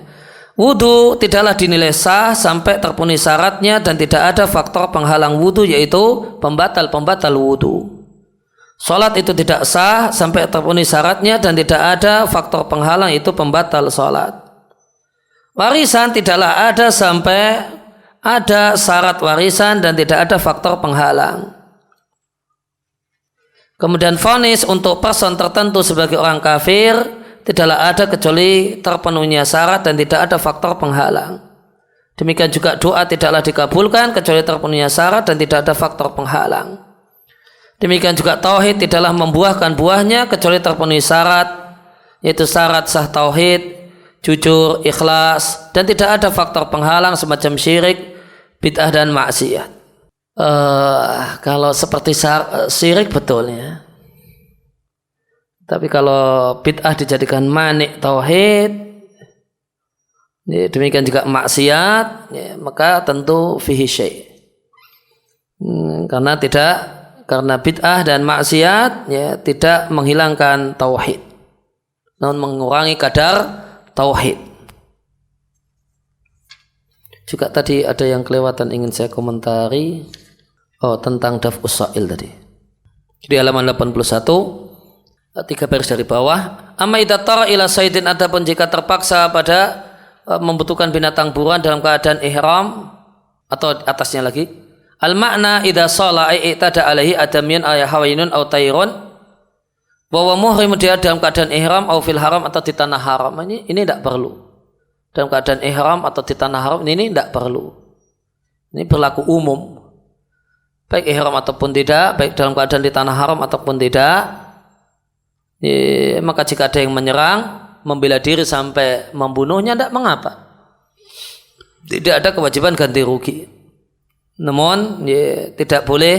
Speaker 1: wudu tidaklah dinilai sah sampai terpenuhi syaratnya dan tidak ada faktor penghalang wudu, yaitu pembatal wudu. Salat itu tidak sah sampai terpenuhi syaratnya dan tidak ada faktor penghalang, itu pembatal salat. Warisan tidaklah ada sampai ada syarat warisan dan tidak ada faktor penghalang. Kemudian vonis untuk person tertentu sebagai orang kafir tidaklah ada kecuali terpenuhinya syarat dan tidak ada faktor penghalang. Demikian juga doa tidaklah dikabulkan kecuali terpenuhinya syarat dan tidak ada faktor penghalang. Demikian juga tauhid tidaklah membuahkan buahnya kecuali terpenuhi syarat, yaitu syarat sah tauhid, jujur, ikhlas, dan tidak ada faktor penghalang semacam syirik, bid'ah dan maksiat. Kalau seperti syirik, betul ya. Tapi kalau bid'ah dijadikan manik tauhid, ya, demikian juga maksiat, ya, maka tentu fihi syai'. Karena bid'ah dan maksiat ya tidak menghilangkan tauhid, namun mengurangi kadar tauhid. Juga tadi ada yang kelewatan ingin saya komentari tentang daf'us sa'il tadi. Di halaman 81 3 baris dari bawah, amma idza tara ila saydin, adapun jika terpaksa pada membutuhkan binatang buruan dalam keadaan ihram, atau atasnya lagi al makna idza shala ay i'tada alaihi adamiyun ay hawainun aw tayrun, bahwa muhrim dia dalam keadaan ihram atau fil haram atau di tanah haram, ini tidak perlu. Dalam keadaan ihram atau di tanah haram ini tidak perlu. Ini berlaku umum, baik ihram ataupun tidak, baik dalam keadaan di tanah haram ataupun tidak. Maka jika ada yang menyerang, membela diri sampai membunuhnya, tidak mengapa. Tidak ada kewajiban ganti rugi. Namun tidak boleh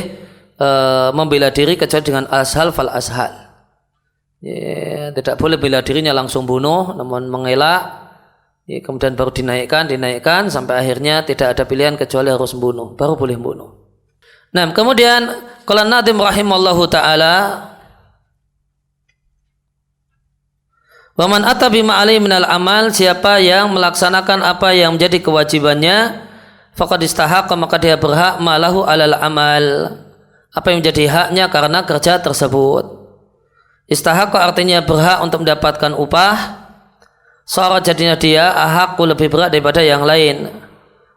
Speaker 1: membela diri kecuali dengan ashal fal ashal. Tidak boleh bela dirinya langsung bunuh, namun mengelak, kemudian baru dinaikkan sampai akhirnya tidak ada pilihan kecuali harus membunuh, baru boleh membunuh. Nah, kemudian qala Nadim rahimallahu taala, wa man ata bima alaihi minal amal, siapa yang melaksanakan apa yang menjadi kewajibannya, faqad istahaqqa, maka dia berhak malahu alal amal, apa yang menjadi haknya karena kerja tersebut. Istahaqqa artinya berhak untuk mendapatkan upah. Sara jadinya dia ahaqu, lebih berat daripada yang lain.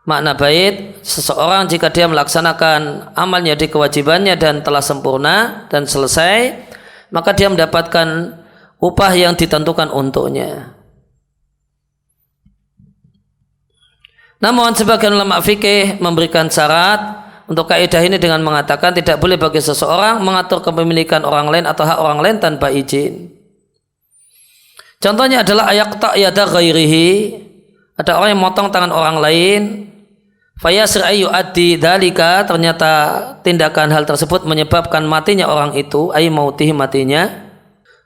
Speaker 1: Makna bait, seseorang jika dia melaksanakan amalnya di kewajibannya dan telah sempurna dan selesai, maka dia mendapatkan upah yang ditentukan untuknya. Namun sebagian ulama fikih memberikan syarat untuk kaidah ini dengan mengatakan tidak boleh bagi seseorang mengatur kepemilikan orang lain atau hak orang lain tanpa izin. Contohnya adalah ayaqta yada ghairihi, ada orang yang motong tangan orang lain, fayasir ayu addi dalika, ternyata tindakan hal tersebut menyebabkan matinya orang itu, ay mautihi, matinya.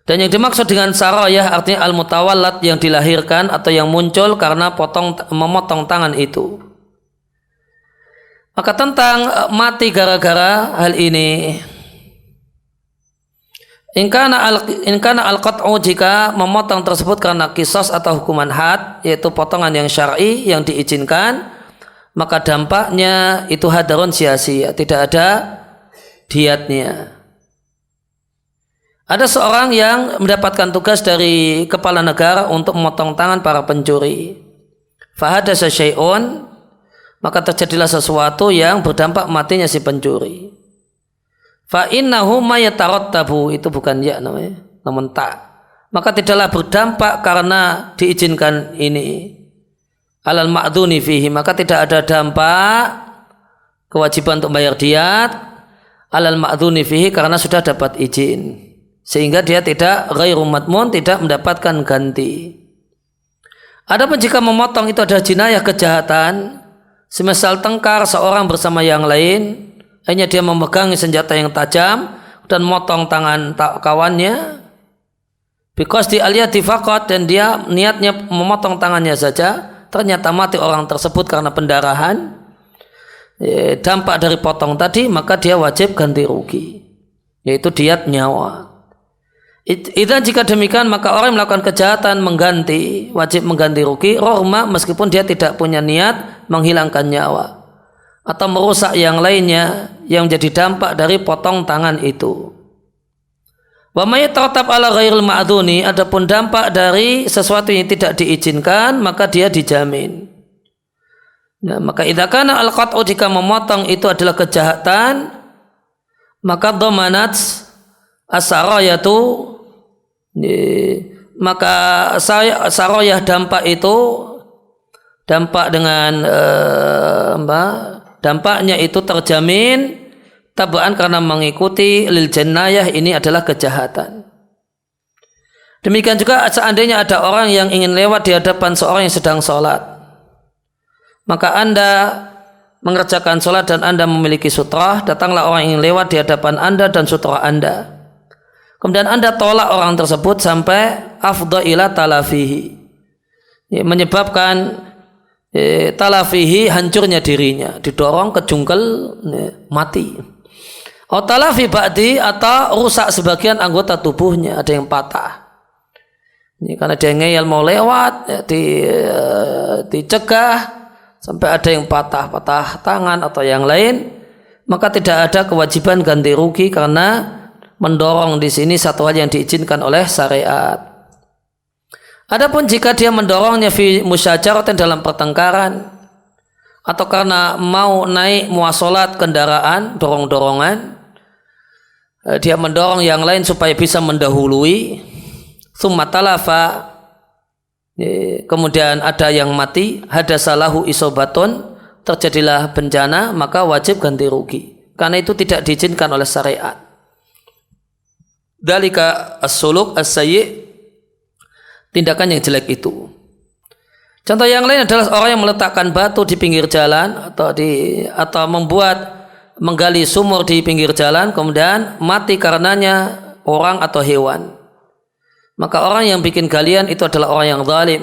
Speaker 1: Dan yang dimaksud dengan sarayah artinya al-mutawallat, yang dilahirkan atau yang muncul karena memotong tangan itu. Maka tentang mati gara-gara hal ini, in kana al-qat'u, jika memotong tersebut karena qisas atau hukuman had, yaitu potongan yang syar'i yang diizinkan, maka dampaknya itu hadarun sia-sia, tidak ada diatnya. Ada seorang yang mendapatkan tugas dari kepala negara untuk memotong tangan para pencuri. Fahadasa syai'un, maka terjadilah sesuatu yang berdampak matinya si pencuri. Fa innahu ma yatarattabu, itu bukan ya namanya, namun tak. Maka tidaklah berdampak karena diizinkan ini. Alal ma'dzuni fihi, maka tidak ada dampak kewajiban untuk bayar diat alal ma'dzuni fihi karena sudah dapat izin. Sehingga dia tidak ghairu madmun, tidak mendapatkan ganti. Adapun jika memotong itu ada jinayah kejahatan, semisal tengkar seorang bersama yang lain, hanya dia memegang senjata yang tajam dan motong tangan kawannya, because di aliyati faqat, dan dia niatnya memotong tangannya saja, ternyata mati orang tersebut karena pendarahan, dampak dari potong tadi, maka dia wajib ganti rugi, yaitu diat nyawa. Dan jika demikian, maka orang yang melakukan kejahatan wajib mengganti rugi rohma, meskipun dia tidak punya niat menghilangkan nyawa atau merusak yang lainnya yang menjadi dampak dari potong tangan itu. Wa may yatarattab ala ghairil ma'dzuni, adapun dampak dari sesuatu yang tidak diizinkan, maka dia dijamin. Nah, maka idza kana al-qat'u, jika memotong itu adalah kejahatan, maka dhamanat as-sarayatu, maka sarayah dampak itu, dampak dengan dampaknya itu terjamin tabaan karena mengikuti lil jannayah, ini adalah kejahatan. Demikian juga seandainya ada orang yang ingin lewat di hadapan seorang yang sedang sholat, maka Anda mengerjakan sholat dan Anda memiliki sutrah, datanglah orang yang ingin lewat di hadapan Anda dan sutrah Anda. kemudian Anda tolak orang tersebut sampai afdha ila talafihi, menyebabkan talafihi, hancurnya dirinya, didorong ke jungkel, mati. Atau talafi ba'di, atau rusak sebagian anggota tubuhnya, ada yang patah. Ini karena dia ngeyel mau lewat, dicegah sampai ada yang patah tangan atau yang lain, maka tidak ada kewajiban ganti rugi karena mendorong di sini satu hal yang diizinkan oleh syariat. Adapun jika dia mendorongnya fi musyajaratin, dalam pertengkaran, atau karena mau naik muasalat kendaraan, dorong-dorongan, dia mendorong yang lain supaya bisa mendahului, tsumma talafa, kemudian ada yang mati, hadasalahu isobatun, terjadilah bencana, maka wajib ganti rugi karena itu tidak diizinkan oleh syariat. Dalika as-suluk as-sayyi, tindakan yang jelek itu. Contoh yang lain adalah orang yang meletakkan batu di pinggir jalan atau menggali sumur di pinggir jalan, kemudian mati karenanya orang atau hewan. Maka orang yang bikin galian itu adalah orang yang zalim.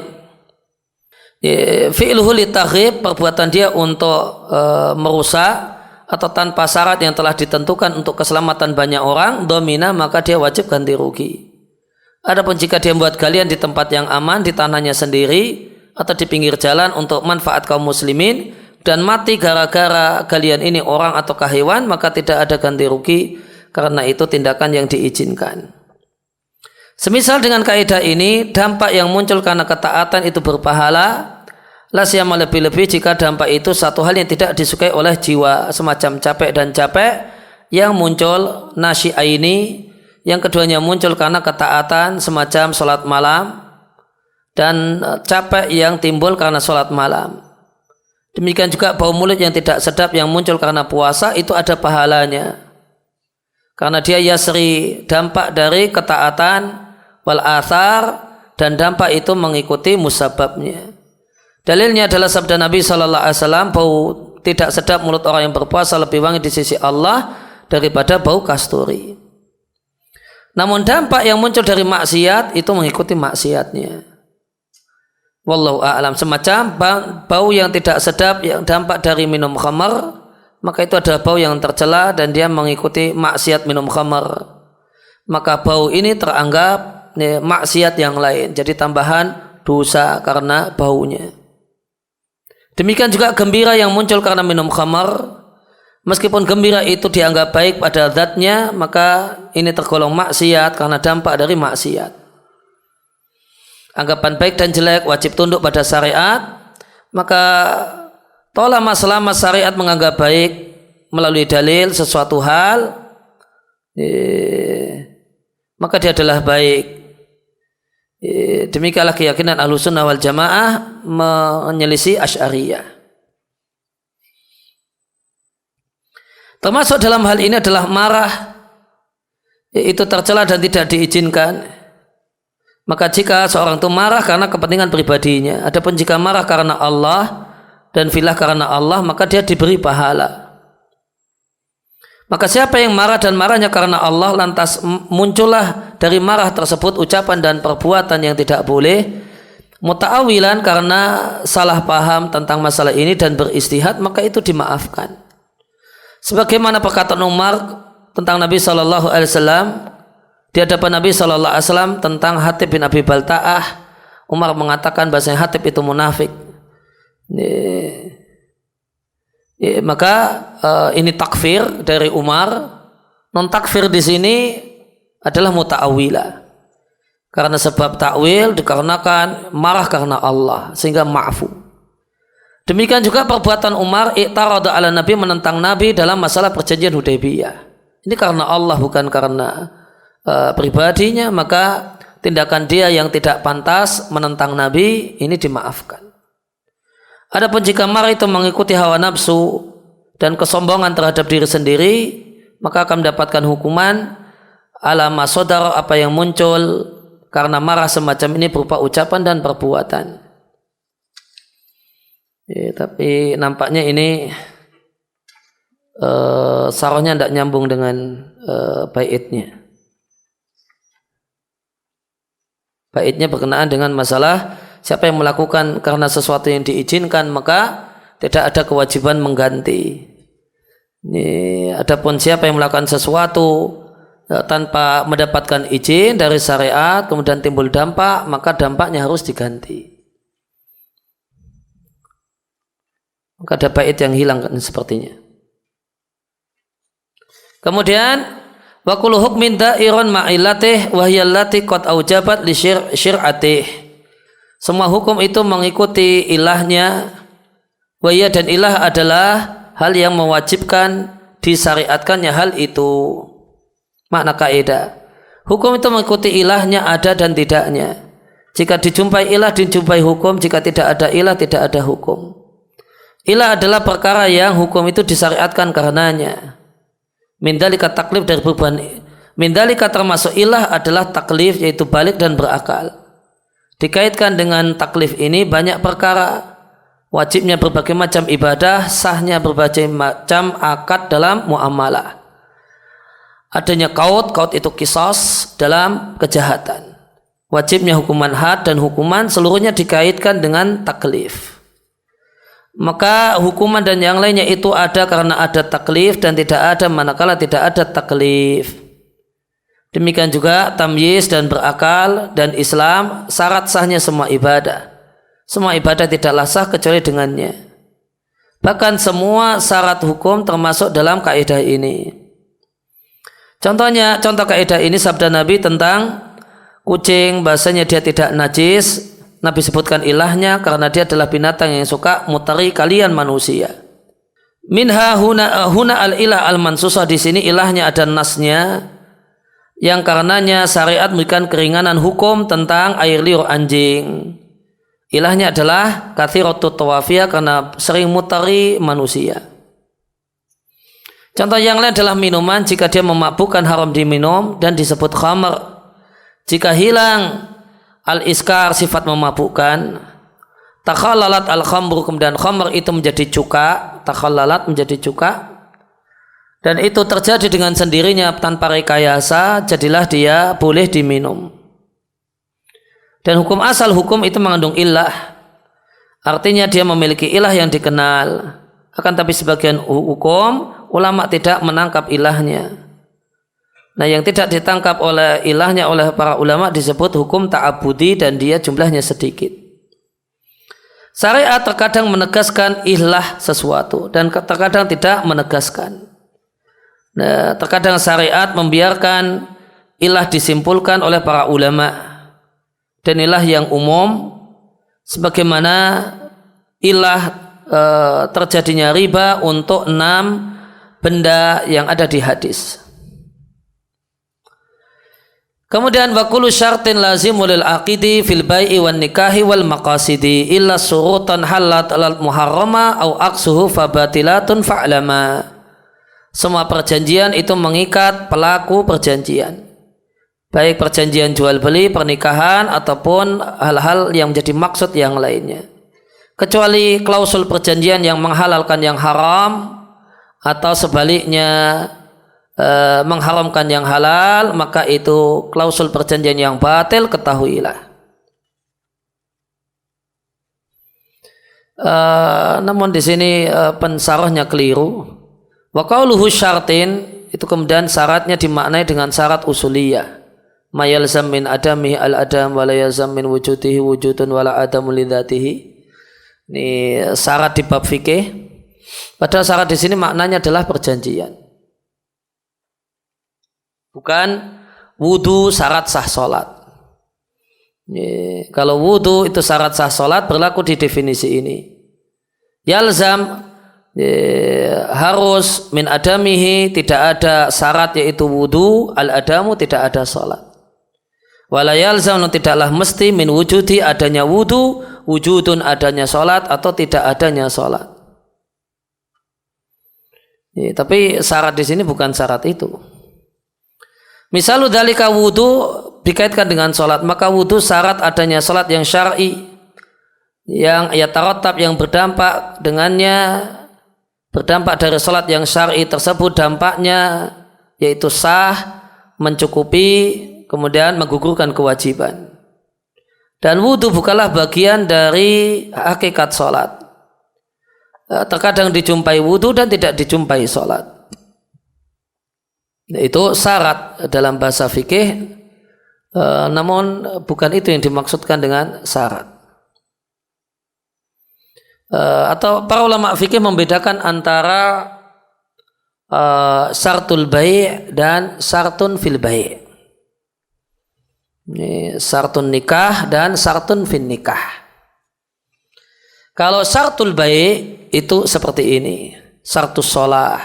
Speaker 1: Fi'luhu litaghrib, perbuatan dia untuk merusak atau tanpa syarat yang telah ditentukan untuk keselamatan banyak orang, domina, maka dia wajib ganti rugi. Adapun jika dia membuat galian di tempat yang aman, di tanahnya sendiri atau di pinggir jalan untuk manfaat kaum muslimin, dan mati gara-gara galian ini orang ataukah hewan, maka tidak ada ganti rugi karena itu tindakan yang diizinkan. Semisal dengan kaidah ini, dampak yang muncul karena ketaatan itu berpahala, lasyama lebih-lebih jika dampak itu satu hal yang tidak disukai oleh jiwa, semacam capek dan capek yang muncul nasyi'aini, yang keduanya muncul karena ketaatan, semacam sholat malam, dan capek yang timbul karena sholat malam. Demikian juga bau mulut yang tidak sedap yang muncul karena puasa, itu ada pahalanya karena dia yasri, dampak dari ketaatan, wal athar, dan dampak itu mengikuti musababnya. Dalilnya adalah sabda Nabi SAW, bau tidak sedap mulut orang yang berpuasa lebih wangi di sisi Allah daripada bau kasturi. Namun dampak yang muncul dari maksiat itu mengikuti maksiatnya. Wallahu a'lam. Semacam bau yang tidak sedap yang dampak dari minum khamar, maka itu adalah bau yang tercela dan dia mengikuti maksiat minum khamar. Maka bau ini teranggap maksiat yang lain, jadi tambahan dosa karena baunya. Demikian juga gembira yang muncul karena minum khamar, meskipun gembira itu dianggap baik pada zatnya, maka ini tergolong maksiat karena dampak dari maksiat. Anggapan baik dan jelek wajib tunduk pada syariat, maka tolama selama syariat menganggap baik melalui dalil sesuatu hal, maka dia adalah baik. Demikianlah keyakinan Ahlussunnah wal Jamaah menyelisih Asy'ariyah. Termasuk dalam hal ini adalah marah, itu tercela dan tidak diizinkan. Maka jika seorang itu marah karena kepentingan pribadinya, adapun jika marah karena Allah dan filah karena Allah, maka dia diberi pahala. Maka siapa yang marah dan marahnya karena Allah, lantas muncullah dari marah tersebut ucapan dan perbuatan yang tidak boleh, muta'awilan karena salah paham tentang masalah ini dan beristihad, maka itu dimaafkan. Sebagaimana perkataan Umar tentang Nabi SAW di hadapan Nabi SAW tentang Hatib bin Abi Balta'ah, Umar mengatakan bahasanya Hatib itu munafik. Maka ini takfir dari Umar. Non takfir di sini adalah muta'awilah, karena sebab takwil dikarenakan marah karena Allah sehingga ma'fu. Demikian juga perbuatan Umar i'tarada ala Nabi, menentang Nabi dalam masalah perjanjian Hudaybiyah. Ini karena Allah, bukan karena pribadinya, maka tindakan dia yang tidak pantas menentang Nabi ini dimaafkan. Adapun jika marah itu mengikuti hawa nafsu dan kesombongan terhadap diri sendiri, maka akan mendapatkan hukuman ala ma sodar, apa yang muncul karena marah semacam ini berupa ucapan dan perbuatan. Tapi nampaknya ini sarahnya tidak nyambung dengan baitnya. Baitnya berkenaan dengan masalah siapa yang melakukan karena sesuatu yang diizinkan maka tidak ada kewajiban mengganti. Adapun siapa yang melakukan sesuatu tanpa mendapatkan izin dari syariat kemudian timbul dampak, maka dampaknya harus diganti. Maka ada bait yang hilang sepertinya. Kemudian wa kullu hukmin da'iron ma'ilatih wa hiya allati qad aujabat li syir'atih. Semua hukum itu mengikuti ilahnya. Wa hiya, dan ilah adalah hal yang mewajibkan disyariatkannya hal itu. Makna kaidah, hukum itu mengikuti ilahnya ada dan tidaknya. Jika dijumpai ilah dijumpai hukum, jika tidak ada ilah tidak ada hukum. Ilah adalah perkara yang hukum itu disyariatkan karenanya. Mindalika taklif, dari perubahan mindalika termasuk ilah adalah taklif, yaitu balik dan berakal. Dikaitkan dengan taklif ini banyak perkara. Wajibnya berbagai macam ibadah, sahnya berbagai macam akad dalam muamalah. Adanya qaut itu qisas dalam kejahatan. Wajibnya hukuman had dan hukuman seluruhnya dikaitkan dengan taklif. Maka hukuman dan yang lainnya itu ada karena ada taklif dan tidak ada manakala tidak ada taklif. Demikian juga tamyiz dan berakal dan Islam syarat sahnya semua ibadah. Semua ibadah tidaklah sah kecuali dengannya. Bahkan semua syarat hukum termasuk dalam kaidah ini. Contoh kaidah ini sabda Nabi tentang kucing, bahasanya dia tidak najis. Nabi sebutkan ilahnya karena dia adalah binatang yang suka mutari kalian manusia. Minha huna al-ilah al-mansusah, di sini ilahnya ada nasnya yang karenanya syariat memberikan keringanan hukum tentang air liur anjing. Ilahnya adalah kathiratut tawafiyah, karena sering mutari manusia. Contoh yang lain adalah minuman, jika dia memabukkan haram diminum dan disebut khamr. Jika hilang al-iskar, sifat memabukkan, takhallalat al-khamru, kemudian khamr itu menjadi cuka, takhallalat menjadi cuka, dan itu terjadi dengan sendirinya tanpa rekayasa, jadilah dia boleh diminum. Dan hukum asal hukum itu mengandung ilah, artinya dia memiliki ilah yang dikenal. Akan tapi sebagian hukum ulama tidak menangkap ilahnya. Nah, yang tidak ditangkap oleh ilahnya oleh para ulama disebut hukum ta'abudi dan dia jumlahnya sedikit. Syariat terkadang menegaskan ilah sesuatu dan terkadang tidak menegaskan. Nah, terkadang syariat membiarkan ilah disimpulkan oleh para ulama dan ilah yang umum, sebagaimana ilah terjadinya riba untuk 6 benda yang ada di hadis. Kemudian wa kullu syartin lazimul lil aqidi fil bai'i wan nikahi wal maqasidi illa surutan halat al muharrama au aqsuhu fabatilatun fa'lama. Semua perjanjian itu mengikat pelaku perjanjian, baik perjanjian jual beli, pernikahan ataupun hal-hal yang menjadi maksud yang lainnya, kecuali klausul perjanjian yang menghalalkan yang haram atau sebaliknya mengharamkan yang halal, maka itu klausul perjanjian yang batil, ketahuilah. Namun di sini pensarahnya keliru. Wa qauluhu syartin, itu kemudian syaratnya dimaknai dengan syarat usuliyah. Ma yalzam min adamihi al-adam wa la yalzam min wujudihi wujudun wa la adamu li dzatihi. Ini syarat di bab fikih. Padahal syarat di sini maknanya adalah perjanjian. Bukan wudu syarat sah solat. Kalau wudu itu syarat sah solat berlaku di definisi ini. Yalzam harus min adamihi, tidak ada syarat yaitu wudu, al-adamu tidak ada solat. Wala yalzam, tidaklah mesti min wujudi adanya wudu, wujudun adanya solat atau tidak adanya solat. Tapi syarat di sini bukan syarat itu. Misalu dzalika wudu dikaitkan dengan solat, maka wudu syarat adanya solat yang syar'i, yang yatarattab, yang berdampak dengannya, berdampak dari solat yang syar'i tersebut dampaknya yaitu sah, mencukupi, kemudian menggugurkan kewajiban. Dan wudu bukanlah bagian dari hakikat sholat. Terkadang dijumpai wudu dan tidak dijumpai sholat. Itu syarat dalam bahasa fikih, namun bukan itu yang dimaksudkan dengan syarat. Atau para ulama fikih membedakan antara syartul bai' dan syartun fil bai'. Ini syartun nikah dan syartun fin nikah. Kalau syartul bai' itu seperti ini, syartus sholah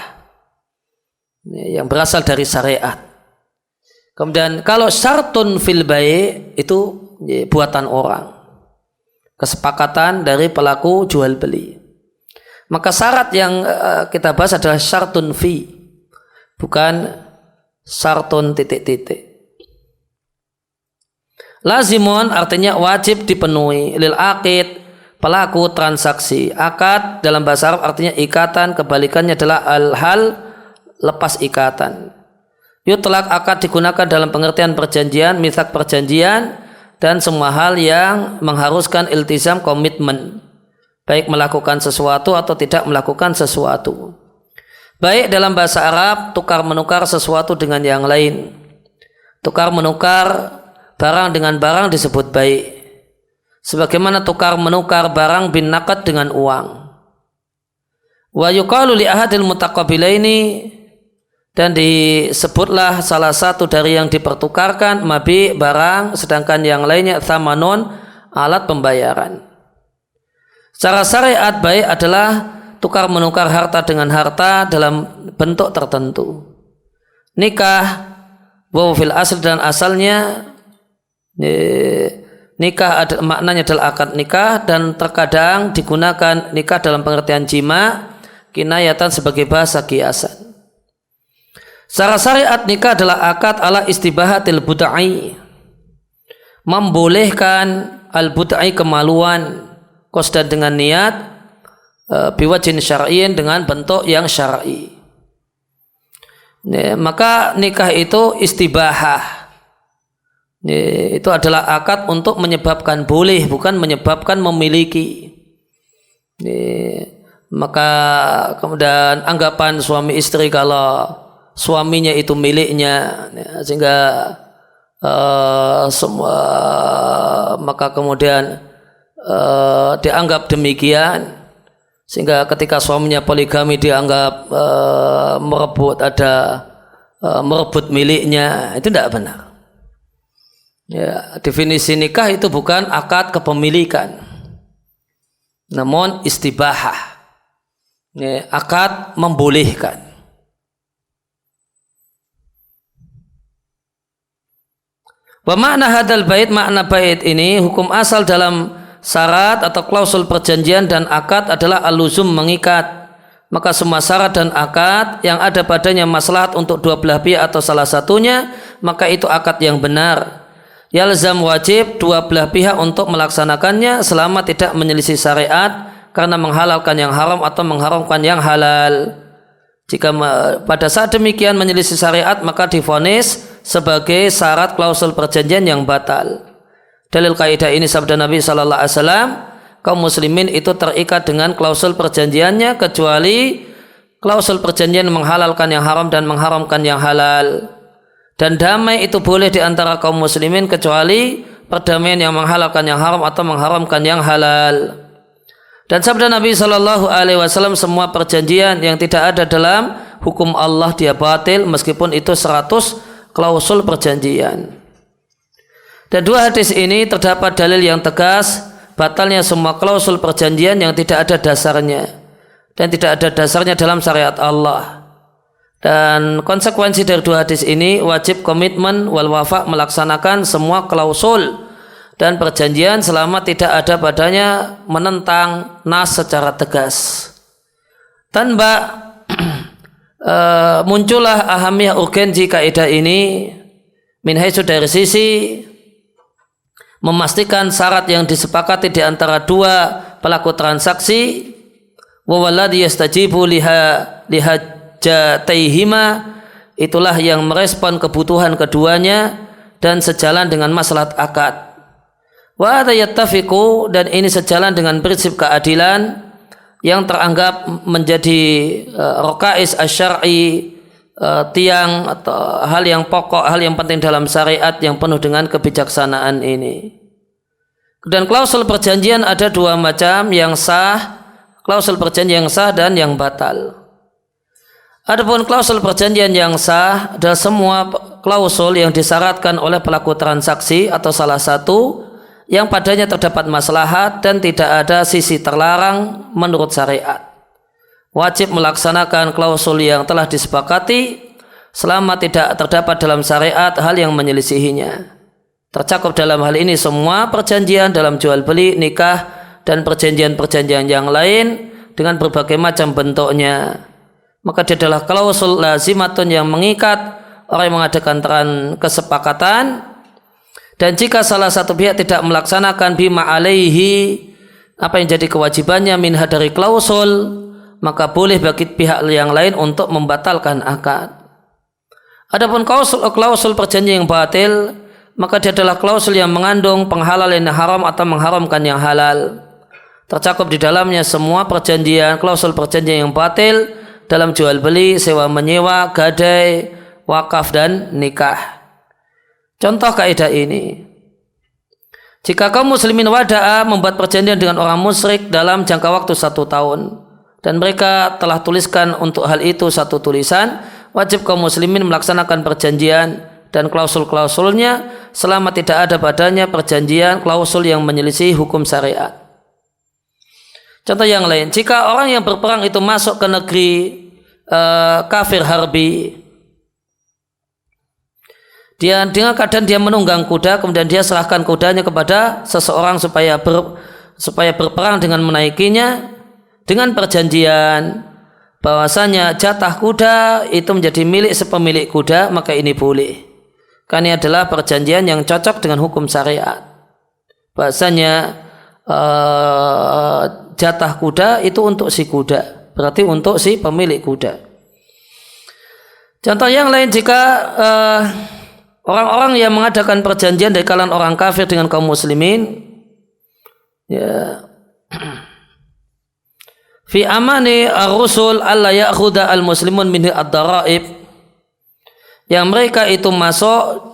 Speaker 1: yang berasal dari syariat. Kemudian kalau syartun fil bai' itu buatan orang, kesepakatan dari pelaku jual beli. Maka syarat yang kita bahas adalah syartun fi, bukan syartun titik-titik. Lazimun artinya wajib dipenuhi, lil aqid pelaku transaksi. Akad dalam bahasa Arab artinya ikatan, kebalikannya adalah al-hal lepas ikatan. Yutlaq akad digunakan dalam pengertian perjanjian, mithaq perjanjian, dan semua hal yang mengharuskan iltizam komitmen, baik melakukan sesuatu atau tidak melakukan sesuatu. Baik dalam bahasa Arab tukar menukar sesuatu dengan yang lain. Tukar menukar barang dengan barang disebut baik. Sebagaimana tukar menukar barang bin naqad dengan uang. Wa yuqalu li ahadil mutaqabilaini, dan disebutlah salah satu dari yang dipertukarkan mabi barang, sedangkan yang lainnya thamanun alat pembayaran. Secara syariat baik adalah tukar menukar harta dengan harta dalam bentuk tertentu. Nikah wa fil asl, dan asalnya nikah maknanya adalah akad nikah, dan terkadang digunakan nikah dalam pengertian jima kinayatan sebagai bahasa kiasan. Secara syariat nikah adalah akad ala istibahatil budai, membolehkan al-budai kemaluan, qasdan dengan niat, biwajhin syar'iyyin dengan bentuk yang syar'i. Maka nikah itu istibahah. Itu adalah akad untuk menyebabkan boleh, bukan menyebabkan memiliki. Maka kemudian anggapan suami istri kalau suaminya itu miliknya, sehingga semua, maka kemudian dianggap demikian, sehingga ketika suaminya poligami dianggap merebut miliknya. Itu tidak benar. Ya, definisi nikah itu bukan akad kepemilikan, namun istibahah, ya, akad membolehkan. Wa makna hadal bait, makna bait ini hukum asal dalam syarat atau klausul perjanjian dan akad adalah al-luzum, mengikat. Maka semua syarat dan akad yang ada padanya maslahat untuk dua belah pihak atau salah satunya, maka itu akad yang benar. Yalzam, wajib dua belah pihak untuk melaksanakannya selama tidak menyelisih syariat karena menghalalkan yang haram atau mengharamkan yang halal. Jika pada saat demikian menyelisih syariat, maka divonis sebagai syarat klausul perjanjian yang batal. Dalil kaidah ini sabda Nabi sallallahu alaihi wasallam, kaum muslimin itu terikat dengan klausul perjanjiannya kecuali klausul perjanjian menghalalkan yang haram dan mengharamkan yang halal. Dan damai itu boleh di antara kaum muslimin kecuali perdamaian yang menghalalkan yang haram atau mengharamkan yang halal. Dan sabda Nabi sallallahu alaihi wasallam, semua perjanjian yang tidak ada dalam hukum Allah dia batil meskipun itu 100 klausul perjanjian. Dan dua hadis ini terdapat dalil yang tegas batalnya semua klausul perjanjian yang tidak ada dasarnya dan tidak ada dasarnya dalam syariat Allah. Dan konsekuensi dari dua hadis ini wajib komitmen wal wafa melaksanakan semua klausul dan perjanjian selama tidak ada padanya menentang nas secara tegas. Tanpa muncullah ahamiyah urgensi kaidah ini min haitsu, dari sisi memastikan syarat yang disepakati di antara dua pelaku transaksi, wa walladhi yastajibu lihajataihima, itulah yang merespon kebutuhan keduanya dan sejalan dengan maslahat akad. Wa hadza yattafiqu, dan ini sejalan dengan prinsip keadilan yang teranggap menjadi raqais asy-syar'i, tiang atau hal yang pokok, hal yang penting dalam syariat yang penuh dengan kebijaksanaan ini. Dan klausul perjanjian ada dua macam, yang sah, klausul perjanjian yang sah dan yang batal. Adapun klausul perjanjian yang sah adalah semua klausul yang disyaratkan oleh pelaku transaksi atau salah satu yang padanya terdapat maslahat dan tidak ada sisi terlarang menurut syariat. Wajib melaksanakan klausul yang telah disepakati selama tidak terdapat dalam syariat hal yang menyelisihinya. Tercakup dalam hal ini semua perjanjian dalam jual beli, nikah, dan perjanjian-perjanjian yang lain dengan berbagai macam bentuknya. Maka dia adalah klausul lazimatun yang mengikat orang yang mengadakan kesepakatan. Dan jika salah satu pihak tidak melaksanakan bima alaihi, apa yang jadi kewajibannya minha dari klausul, maka boleh bagi pihak yang lain untuk membatalkan akad. Adapun klausul perjanjian yang batil, maka dia adalah klausul yang mengandung penghalalan yang haram atau mengharamkan yang halal. Tercakup di dalamnya semua perjanjian, klausul perjanjian yang batil dalam jual beli, sewa menyewa, gadai, wakaf, dan nikah. Contoh kaidah ini, jika kaum muslimin wada'a membuat perjanjian dengan orang musyrik dalam jangka waktu 1 tahun dan mereka telah tuliskan untuk hal itu 1 tulisan, wajib kaum muslimin melaksanakan perjanjian dan klausul-klausulnya selama tidak ada padanya perjanjian klausul yang menyelisih hukum syariat. Contoh yang lain, jika orang yang berperang itu masuk ke negeri kafir harbi, dia dengan keadaan dia menunggang kuda, kemudian dia serahkan kudanya kepada seseorang supaya berperang dengan menaikinya dengan perjanjian bahwasanya jatah kuda itu menjadi milik sepemilik kuda, maka ini boleh. Karena ini adalah perjanjian yang cocok dengan hukum syariat. Bahwasanya jatah kuda itu untuk si kuda, berarti untuk si pemilik kuda. Contoh yang lain, jika orang-orang yang mengadakan perjanjian dari kalangan orang kafir dengan kaum muslimin, ya, fi amani ar-rusul alla ya'khudha al-muslimun minhu ad-daraib, yang mereka itu masuk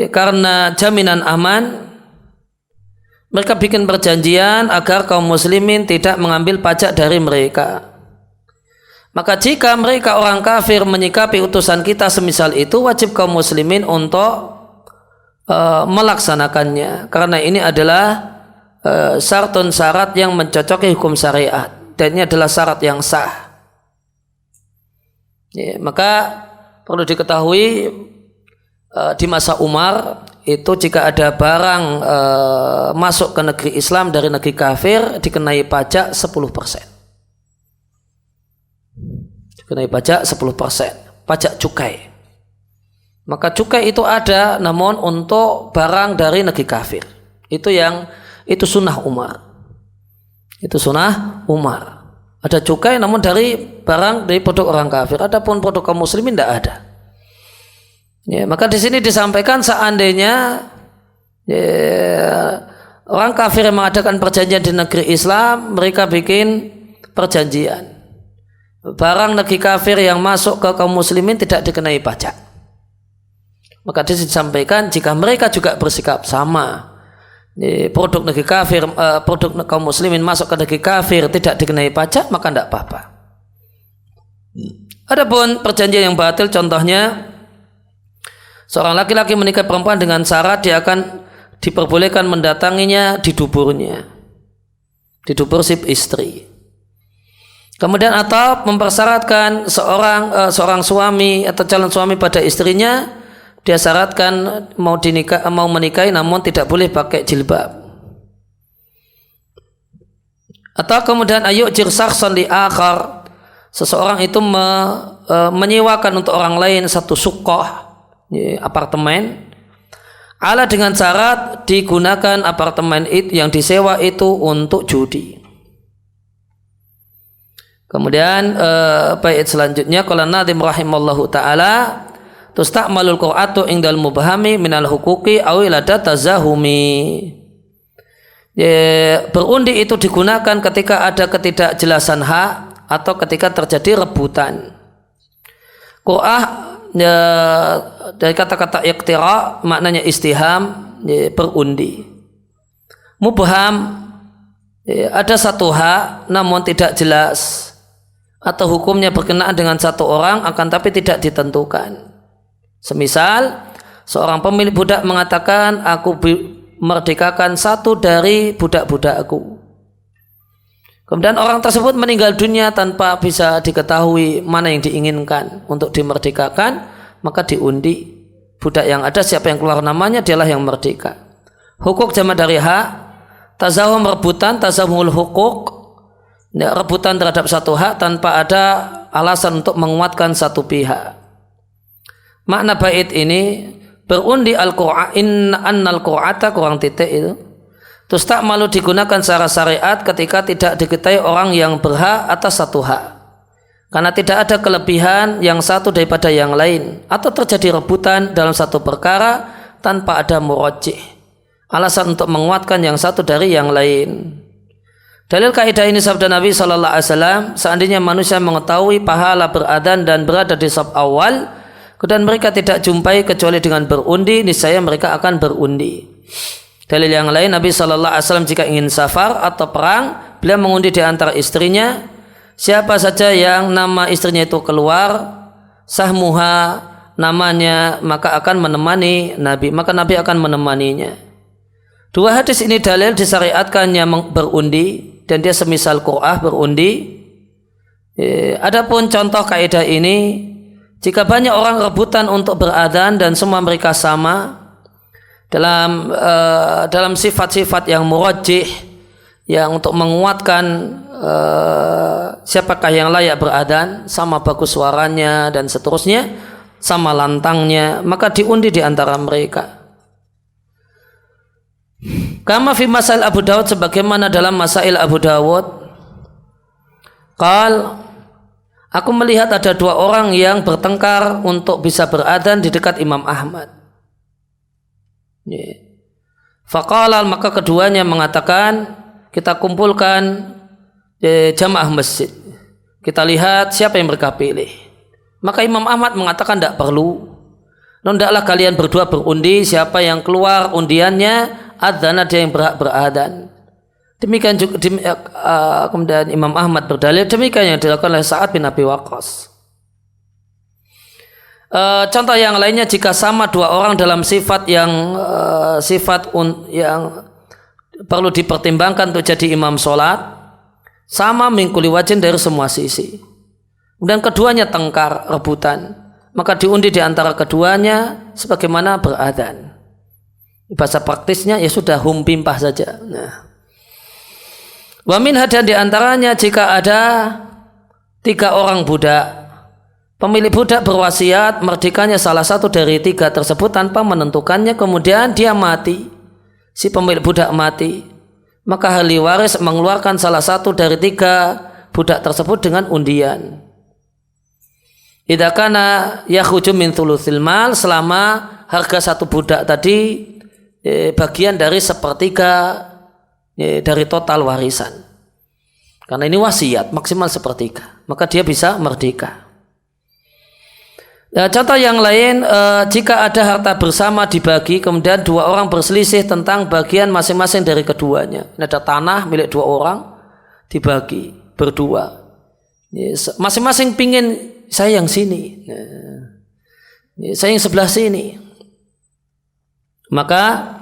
Speaker 1: karena jaminan aman, mereka bikin perjanjian agar kaum muslimin tidak mengambil pajak dari mereka. Maka jika mereka orang kafir menyikapi utusan kita semisal itu, wajib kaum muslimin untuk melaksanakannya, karena ini adalah syarat yang mencocoki hukum syariat dan ini adalah syarat yang sah. Ya, maka perlu diketahui di masa Umar itu jika ada barang masuk ke negeri Islam dari negeri kafir dikenai pajak 10%. Dikenai pajak 10%, pajak cukai. Maka cukai itu ada, namun untuk barang dari negeri kafir. Itu sunnah Umar. Itu sunnah Umar. Ada cukai namun dari barang dari produk orang kafir. Adapun produk kaum muslimin tidak ada. Ya, maka di sini disampaikan seandainya orang kafir yang mengadakan perjanjian di negeri Islam, mereka bikin perjanjian. Barang negeri kafir yang masuk ke kaum muslimin tidak dikenai pajak. Maka di sini disampaikan jika mereka juga bersikap sama, produk negeri kafir, produk kaum muslimin masuk ke negeri kafir tidak dikenai pajak, maka tidak apa-apa. Adapun perjanjian yang batil, contohnya seorang laki-laki menikah perempuan dengan syarat dia akan diperbolehkan mendatanginya di duburnya, di dubur si istri. Kemudian atau mempersyaratkan seorang suami atau calon suami pada istrinya, dia syaratkan mau menikahi namun tidak boleh pakai jilbab. Atau kemudian ayu jirsakson di akhar, seseorang itu menyewakan untuk orang lain satu sukoh, apartemen, ala dengan syarat digunakan apartemen itu yang disewa itu untuk judi. Kemudian bait selanjutnya qala nadhim rahimallahu taala tusta'malul qur'atu indal mubhami minal huquqi aw ila tazahumi. Berundi itu digunakan ketika ada ketidakjelasan hak atau ketika terjadi rebutan. Qur'ah dari kata-kata iqtira maknanya istiham, berundi. Mubham, ada satu hak namun tidak jelas atau hukumnya berkenaan dengan satu orang akan tapi tidak ditentukan. Semisal seorang pemilik budak mengatakan, aku merdekakan satu dari budak-budakku. Kemudian orang tersebut meninggal dunia tanpa bisa diketahui mana yang diinginkan untuk dimerdekakan, maka diundi. Budak yang ada, siapa yang keluar namanya, dialah yang merdeka. Hukuk jamak dari hak, tazahum rebutan, tazahumul hukuk, rebutan terhadap satu hak tanpa ada alasan untuk menguatkan satu pihak. Makna bait ini, berundi al-Qur'an, inna annal Qur'ata, kurang titik itu. Terus tak malu digunakan secara syariat ketika tidak diketahui orang yang berhak atas satu hak. Karena tidak ada kelebihan yang satu daripada yang lain. Atau terjadi rebutan dalam satu perkara tanpa ada murajih. Alasan untuk menguatkan yang satu dari yang lain. Dalil kaidah ini sabda Nabi SAW, seandainya manusia mengetahui pahala beradhan dan berada di saf awal, dan mereka tidak jumpai kecuali dengan berundi, niscaya mereka akan berundi. Dalil yang lain, Nabi SAW jika ingin safar atau perang, beliau mengundi di antara istrinya, siapa saja yang nama istrinya itu keluar, sahmuha namanya, maka akan menemani Nabi, maka Nabi akan menemaninya. Dua hadis ini dalil disyariatkannya berundi, dan dia semisal Qur'ah berundi. Adapun contoh kaidah ini, jika banyak orang rebutan untuk beradhan dan semua mereka sama dalam sifat-sifat yang murajih, yang untuk menguatkan siapakah yang layak beradhan, sama bagus suaranya dan seterusnya, sama lantangnya, maka diundi di antara mereka. Kama fi masail Abu Dawud, sebagaimana dalam masail Abu Dawud, qal, aku melihat ada dua orang yang bertengkar untuk bisa beradhan di dekat Imam Ahmad. Faqala, maka keduanya mengatakan, kita kumpulkan jamaah masjid, kita lihat siapa yang mereka pilih. Maka Imam Ahmad mengatakan tidak perlu, hendaklah kalian berdua berundi, siapa yang keluar undiannya, adzana dia yang berhak beradhan. Demikian juga kemudian Imam Ahmad berdalil, demikian yang dilakukan oleh Sa'ad bin Abi Waqqas. Contoh yang lainnya, jika sama dua orang dalam sifat yang perlu dipertimbangkan untuk jadi imam sholat, sama min kulli wajhin, dari semua sisi, dan keduanya tengkar rebutan, maka diundi di antara keduanya sebagaimana beradhan. Bahasa praktisnya ya sudah pimpah saja. Nah, wa minha, dan di antaranya jika ada 3 orang budak, pemilik budak berwasiat merdekanya salah satu dari 3 tersebut tanpa menentukannya, kemudian dia mati, si pemilik budak mati, maka ahli waris mengeluarkan salah satu dari 3 budak tersebut dengan undian. Idza kana yakhruju min thulutsil mal, selama harga satu budak tadi bagian dari 1/3 dari total warisan. Karena ini wasiat maksimal 1/3, maka dia bisa merdeka. Contoh yang lain, jika ada harta bersama dibagi, kemudian 2 orang berselisih tentang bagian masing-masing dari keduanya. Ini ada tanah milik 2 orang, dibagi berdua. Masing-masing pingin, saya yang sini, saya yang sebelah sini. Maka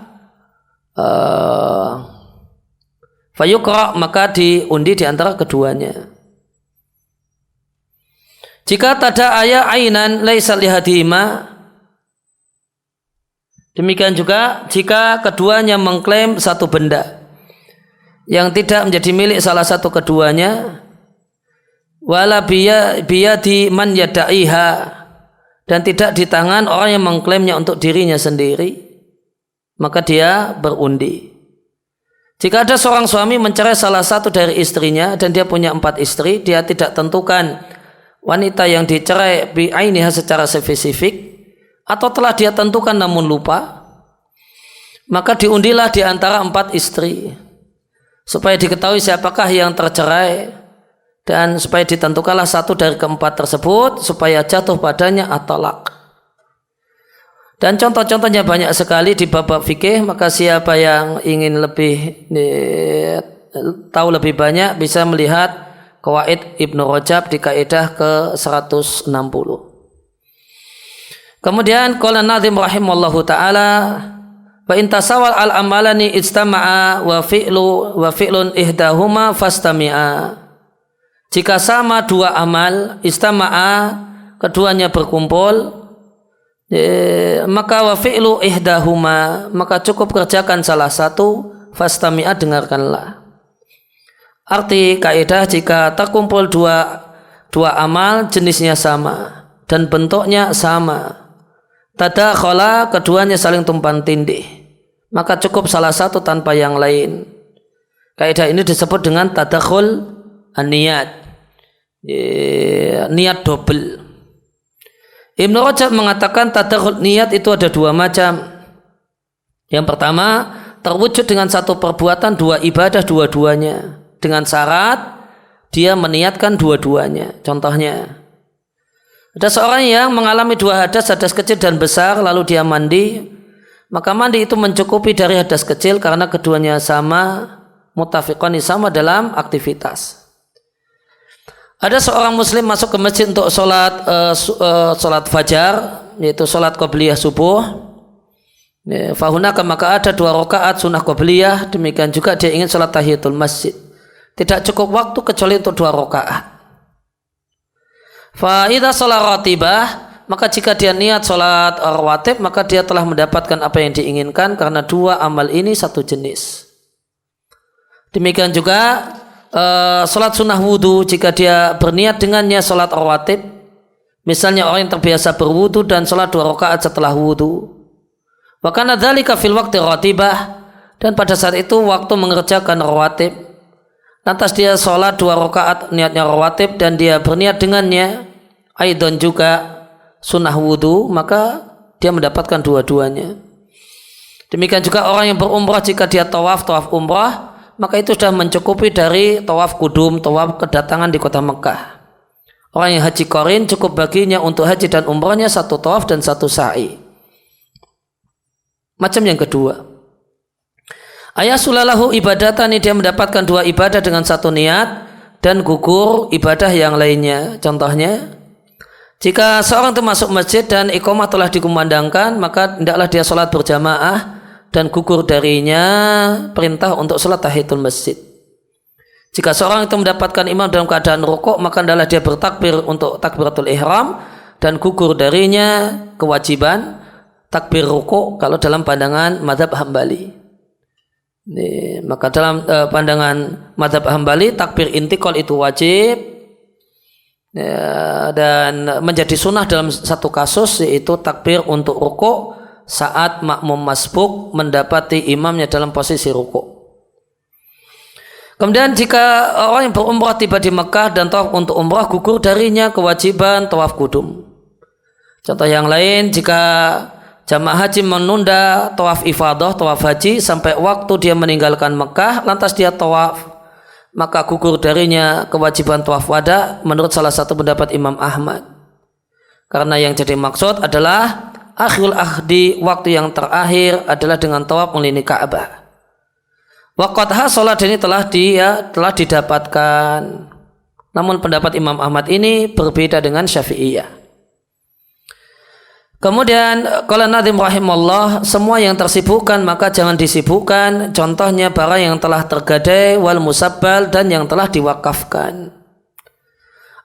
Speaker 1: fayuqra, maka diundi di antara keduanya. Jika tada ayat ainan laisa lihadima, demikian juga jika keduanya mengklaim satu benda yang tidak menjadi milik salah satu keduanya, wala biyadi man yada'iha, dan tidak di tangan orang yang mengklaimnya untuk dirinya sendiri, maka dia berundi. Jika ada seorang suami mencerai salah satu dari istrinya dan dia punya 4 istri, dia tidak tentukan wanita yang dicerai bi'ainiha secara spesifik, atau telah dia tentukan namun lupa, maka diundilah di antara 4 istri. supaya diketahui siapakah yang tercerai dan supaya ditentukanlah satu dari keempat tersebut supaya jatuh padanya at-talaq. Dan contoh-contohnya banyak sekali di bab fikih, maka siapa yang ingin tahu lebih banyak bisa melihat Qawaid Ibnu Rajab di kaidah ke-160. Kemudian qala Nazim rahimallahu taala wa in tasawal al amalani ijtama'a wa fi'lun ihdahuma fastami'a. Jika sama dua amal istama'a, keduanya berkumpul, maka wa fi'lu ihdahuma, maka cukup kerjakan salah satu, fastami'a, dengarkanlah. Arti kaidah jika terkumpul dua amal jenisnya sama dan bentuknya sama, tadakhala, keduanya saling tumpang tindih, maka cukup salah satu tanpa yang lain. Kaidah ini disebut dengan tadakhul an-niyat, niat double. Ibnu Rajab mengatakan tadakhul niat itu ada dua macam. Yang pertama, terwujud dengan satu perbuatan dua ibadah dua-duanya, dengan syarat dia meniatkan dua-duanya. Contohnya, ada seorang yang mengalami dua hadas kecil dan besar, lalu dia mandi, maka mandi itu mencukupi dari hadas kecil karena keduanya sama, mutafiqani, sama dalam aktivitas. Ada seorang muslim masuk ke masjid untuk sholat fajar, yaitu sholat qobliyah subuh. Fahunaka, maka ada 2 rakaat sunnah qobliyah. Demikian juga dia ingin sholat tahiyatul masjid. Tidak cukup waktu kecuali untuk 2 rakaat. Fa idza sholat ratibah, maka jika dia niat sholat rawatib, maka dia telah mendapatkan apa yang diinginkan karena 2 amal ini satu jenis. Demikian juga sholat sunnah wudu, jika dia berniat dengannya sholat rawatib, misalnya orang yang terbiasa berwudu dan sholat 2 rakaat setelah wudu, wa kana dzalika fil waqti ratibah, dan pada saat itu waktu mengerjakan rawatib, lantas dia sholat 2 rakaat niatnya rawatib dan dia berniat dengannya aidon juga sunnah wudu, maka dia mendapatkan dua-duanya. Demikian juga orang yang berumrah, jika dia tawaf umrah, maka itu sudah mencukupi dari tawaf kudum, tawaf kedatangan di kota Mekah. Orang yang haji qarin cukup baginya untuk haji dan umrahnya 1 tawaf dan 1 sa'i. Macam yang kedua, ayasulalahu ibadatani, dia mendapatkan 2 ibadah dengan 1 niat dan gugur ibadah yang lainnya. Contohnya, jika seorang itu masuk masjid dan iqamah telah dikumandangkan, maka hendaklah dia sholat berjamaah dan gugur darinya perintah untuk sholat tahiyatul masjid. Jika seorang itu mendapatkan imam dalam keadaan rukuk, maka hendaklah dia bertakbir untuk takbiratul ihram dan gugur darinya kewajiban takbir rukuk kalau dalam pandangan mazhab Hambali. Maka dalam pandangan mazhab Hambali, takbir intiqal itu wajib, dan menjadi sunnah dalam satu kasus, yaitu takbir untuk rukuk saat makmum masbuk mendapati imamnya dalam posisi rukuk. Kemudian jika orang yang berumrah tiba di Mekah dan tawaf untuk umrah, gugur darinya kewajiban tawaf kudum. Contoh yang lain, jika jamaah haji menunda tawaf ifadah, tawaf haji sampai waktu dia meninggalkan Mekah, lantas dia tawaf, maka gugur darinya kewajiban tawaf wada menurut salah satu pendapat Imam Ahmad. Karena yang jadi maksud adalah akhirul ahdi, waktu yang terakhir adalah dengan tawaf mengelilingi Ka'bah. Waqad hasolat, ini telah didapatkan. Namun pendapat Imam Ahmad ini berbeda dengan Syafi'iyah. Kemudian qala Nazim rahimallah, semua yang tersibukkan maka jangan disibukkan. Contohnya barang yang telah tergadai, wal musabbal, dan yang telah diwakafkan.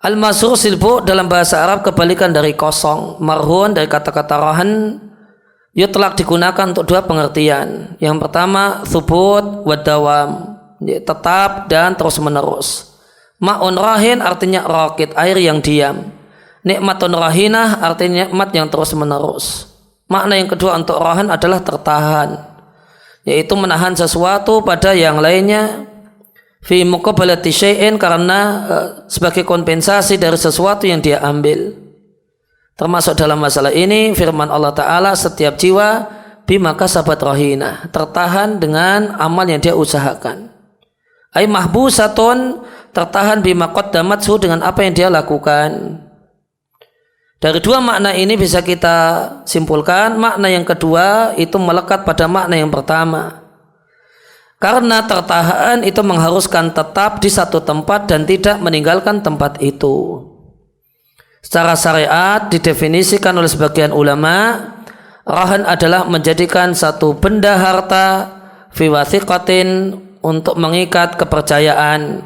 Speaker 1: Al-masrur silbu dalam bahasa Arab kebalikan dari kosong. Marhun dari kata-kata rahan, yutlaq digunakan untuk 2 pengertian. Yang pertama, thubut wa dawam, tetap dan terus menerus. Ma'un rahin artinya raqid, air yang diam. Nikmatun rahinah artinya nikmat yang terus menerus. Makna yang kedua untuk rahan adalah tertahan, yaitu menahan sesuatu pada yang lainnya, fi muqabalati syai'in, karena sebagai kompensasi dari sesuatu yang dia ambil. Termasuk dalam masalah ini firman Allah Ta'ala, setiap jiwa bima kasabat rahina, tertahan dengan amal yang dia usahakan. Ai mahbusatun, tertahan bima qaddamathu, dengan apa yang dia lakukan. Dari dua makna ini bisa kita simpulkan makna yang kedua itu melekat pada makna yang pertama. Karena tertahan itu mengharuskan tetap di satu tempat dan tidak meninggalkan tempat itu. Secara syariat didefinisikan oleh sebagian ulama, rahan adalah menjadikan satu benda harta fi wathiqatin, untuk mengikat kepercayaan,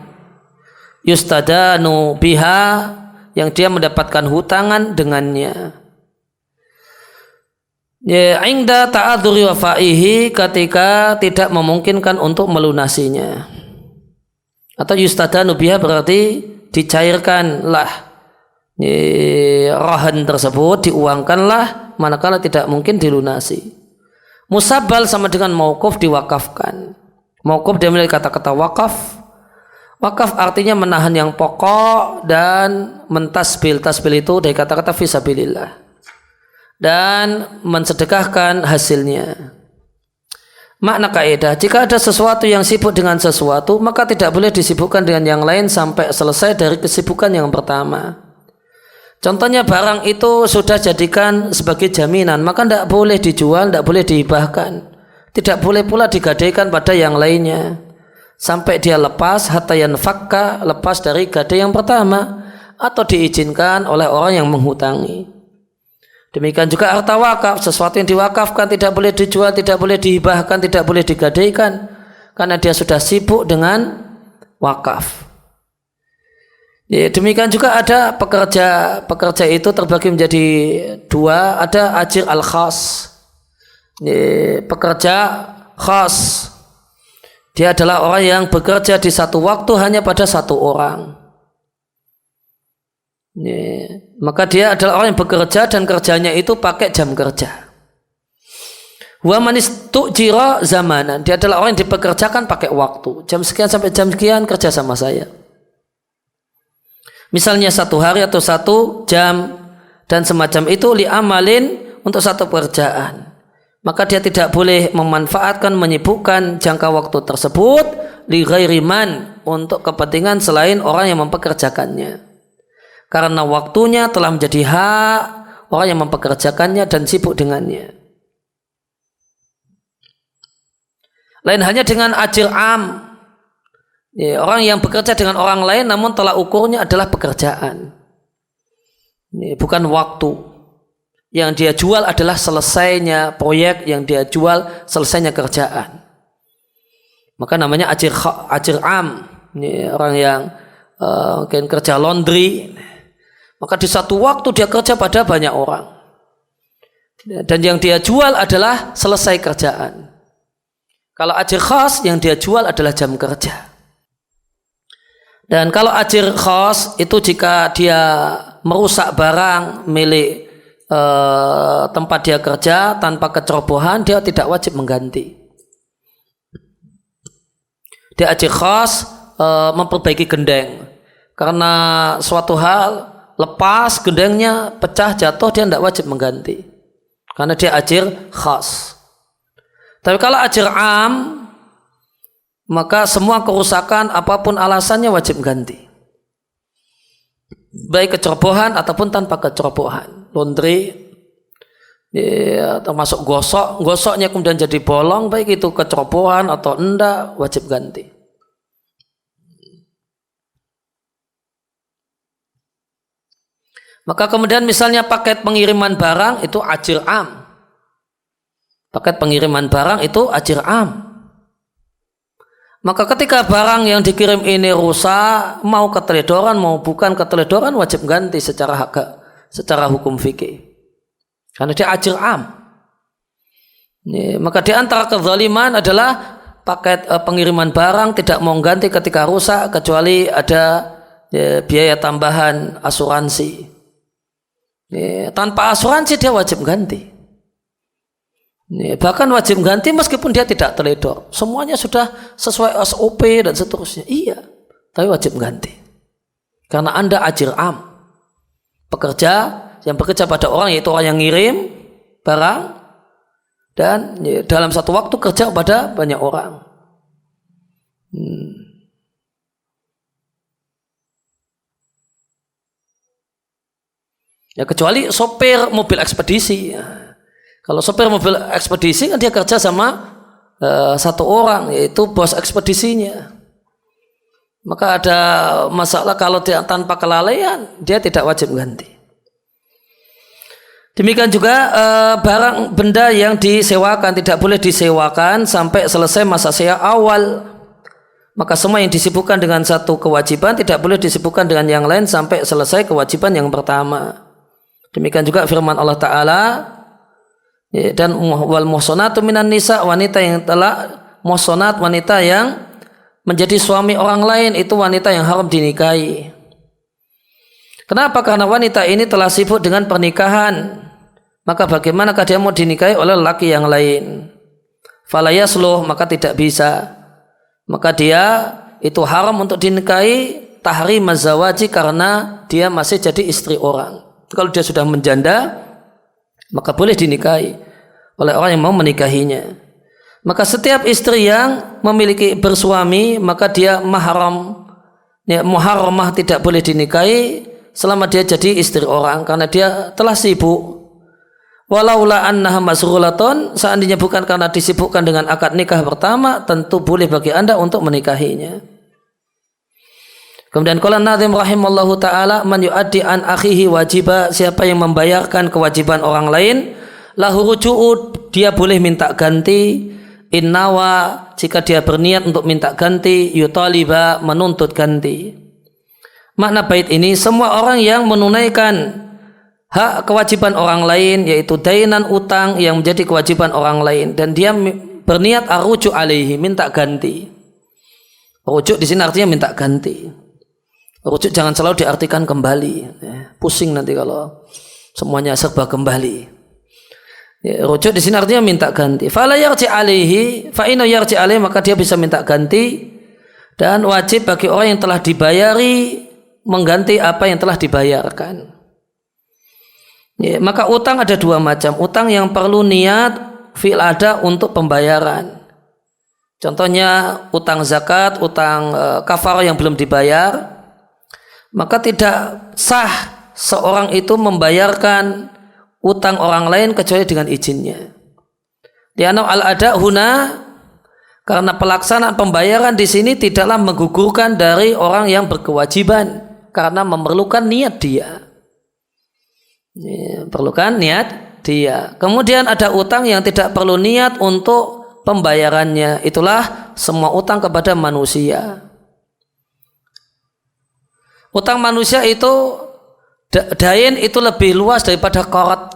Speaker 1: yustadanu biha, yang dia mendapatkan hutangan dengannya. Ya, inda ta'adzuri wafaihi, ketika tidak memungkinkan untuk melunasinya. Atau yustadanu biha berarti dicairkanlah rahan tersebut, diuangkanlah manakala tidak mungkin dilunasi. Musabbal sama dengan mauquf, diwakafkan. Mauquf dia memiliki kata-kata wakaf. Wakaf artinya menahan yang pokok dan mentasbil. Tasbil itu dari kata-kata fisabilillah, dan mensedekahkan hasilnya. Makna kaidah, jika ada sesuatu yang sibuk dengan sesuatu, maka tidak boleh disibukkan dengan yang lain sampai selesai dari kesibukan yang pertama. Contohnya barang itu sudah jadikan sebagai jaminan, maka tidak boleh dijual, tidak boleh dihibahkan, tidak boleh pula digadaikan pada yang lainnya sampai dia lepas, hatta yanfakka, lepas dari gadai yang pertama, atau diizinkan oleh orang yang menghutangi. Demikian juga harta wakaf, sesuatu yang diwakafkan tidak boleh dijual, tidak boleh dihibahkan, tidak boleh digadaikan, karena dia sudah sibuk dengan wakaf. Ya, demikian juga ada pekerja itu terbagi menjadi dua. Ada ajir al-khas, ya, pekerja khas. Dia adalah orang yang bekerja di satu waktu hanya pada satu orang. Ya, maka dia adalah orang yang bekerja dan kerjanya itu pakai jam kerja. Wa man istujira zamanan, dia adalah orang yang dipekerjakan pakai waktu. Jam sekian sampai jam sekian kerja sama saya. Misalnya 1 hari atau 1 jam dan semacam itu, li amalin, untuk satu pekerjaan. Maka dia tidak boleh memanfaatkan, menyibukkan jangka waktu tersebut li ghairi man, untuk kepentingan selain orang yang mempekerjakannya. Karena waktunya telah menjadi hak orang yang mempekerjakannya dan sibuk dengannya. Lain hanya dengan ajir am. Ya, orang yang bekerja dengan orang lain namun telah ukurnya adalah pekerjaan. Ya, bukan waktu. Yang dia jual adalah selesainya proyek, yang dia jual selesainya kerjaan. Maka namanya ajir am. Ya, orang yang mungkin kerja laundry, maka di satu waktu dia kerja pada banyak orang. Dan yang dia jual adalah selesai kerjaan. Kalau ajir khas, yang dia jual adalah jam kerja. Dan kalau ajir khas itu jika dia merusak barang milik tempat dia kerja tanpa kecerobohan, dia tidak wajib mengganti. Dia ajir khas memperbaiki gendeng. Karena suatu hal lepas, gendengnya pecah, jatuh, dia tidak wajib mengganti. Karena dia ajir khas. Tapi kalau ajir am, maka semua kerusakan apapun alasannya wajib ganti, baik kecerobohan ataupun tanpa kecerobohan. Laundry, ya, termasuk gosoknya kemudian jadi bolong, baik itu kecerobohan atau enggak, wajib ganti. Maka kemudian misalnya paket pengiriman barang itu ajir am. Paket pengiriman barang itu ajir am. Maka ketika barang yang dikirim ini rusak, mau keteledoran mau bukan keteledoran, wajib ganti secara hukum fikih. Karena dia ajir am. Maka di antara kezaliman adalah paket pengiriman barang tidak mau ganti ketika rusak kecuali ada biaya tambahan asuransi. Tanpa asuransi dia wajib ganti. Bahkan wajib ganti meskipun dia tidak teledor. Semuanya sudah sesuai SOP dan seterusnya. Iya, tapi wajib ganti. Karena Anda ajir am. Pekerja yang bekerja pada orang, yaitu orang yang ngirim barang, dan dalam satu waktu kerja pada banyak orang. Ya kecuali sopir mobil ekspedisi. Ya. Kalau sopir mobil ekspedisi kan dia kerja sama satu orang, yaitu bos ekspedisinya. Maka ada masalah kalau dia tanpa kelalaian, dia tidak wajib ganti. Demikian juga barang benda yang disewakan tidak boleh disewakan sampai selesai masa sewa awal. Maka semua yang disibukkan dengan satu kewajiban tidak boleh disibukkan dengan yang lain sampai selesai kewajiban yang pertama. Demikian juga firman Allah Ta'ala, dan wal muhsanatu minan nisa, wanita yang telah muhsanat, wanita yang menjadi suami orang lain, itu wanita yang haram dinikahi. Kenapa? Karena wanita ini telah sibuk dengan pernikahan. Maka bagaimanakah dia mau dinikahi oleh laki yang lain? Fala yasluh, maka tidak bisa. Maka dia itu haram untuk dinikahi tahrim mazawaji karena dia masih jadi istri orang. Kalau dia sudah menjanda, maka boleh dinikahi oleh orang yang mau menikahinya. Maka setiap istri yang memiliki bersuami, maka dia mahram, ya, muharramah, tidak boleh dinikahi selama dia jadi istri orang karena dia telah sibuk. Walaula annaha masghulatun, seandainya bukan karena disibukkan dengan akad nikah pertama, tentu boleh bagi Anda untuk menikahinya. Kemudian qala Nazim rahimallahu taala, man yuaddi an akhihi wajiba, siapa yang membayarkan kewajiban orang lain, lahu ruju'ud, dia boleh minta ganti. Innawa, jika dia berniat untuk minta ganti, yutaliba, menuntut ganti. Makna bait ini, semua orang yang menunaikan hak kewajiban orang lain, yaitu dainan, utang yang menjadi kewajiban orang lain, dan dia berniat arruju alaihi, minta ganti. Rujuk di sini artinya minta ganti. Rujuk jangan selalu diartikan kembali, pusing nanti kalau semuanya serba kembali. Rujuk di sini artinya minta ganti. Fala yarji alaihi, fa inna yarji alaihi, maka dia bisa minta ganti, dan wajib bagi orang yang telah dibayari mengganti apa yang telah dibayarkan. Ya, maka utang ada dua macam. Utang yang perlu niat fi'il ada untuk pembayaran. Contohnya utang zakat, utang kafarah yang belum dibayar, maka tidak sah seorang itu membayarkan utang orang lain kecuali dengan izinnya. Li'anna al-ada huna, karena pelaksanaan pembayaran di sini tidaklah menggugurkan dari orang yang berkewajiban karena memerlukan niat dia. Perlukan niat dia. Kemudian ada utang yang tidak perlu niat untuk pembayarannya. Itulah semua utang kepada manusia. Utang manusia itu dain itu lebih luas daripada qarat.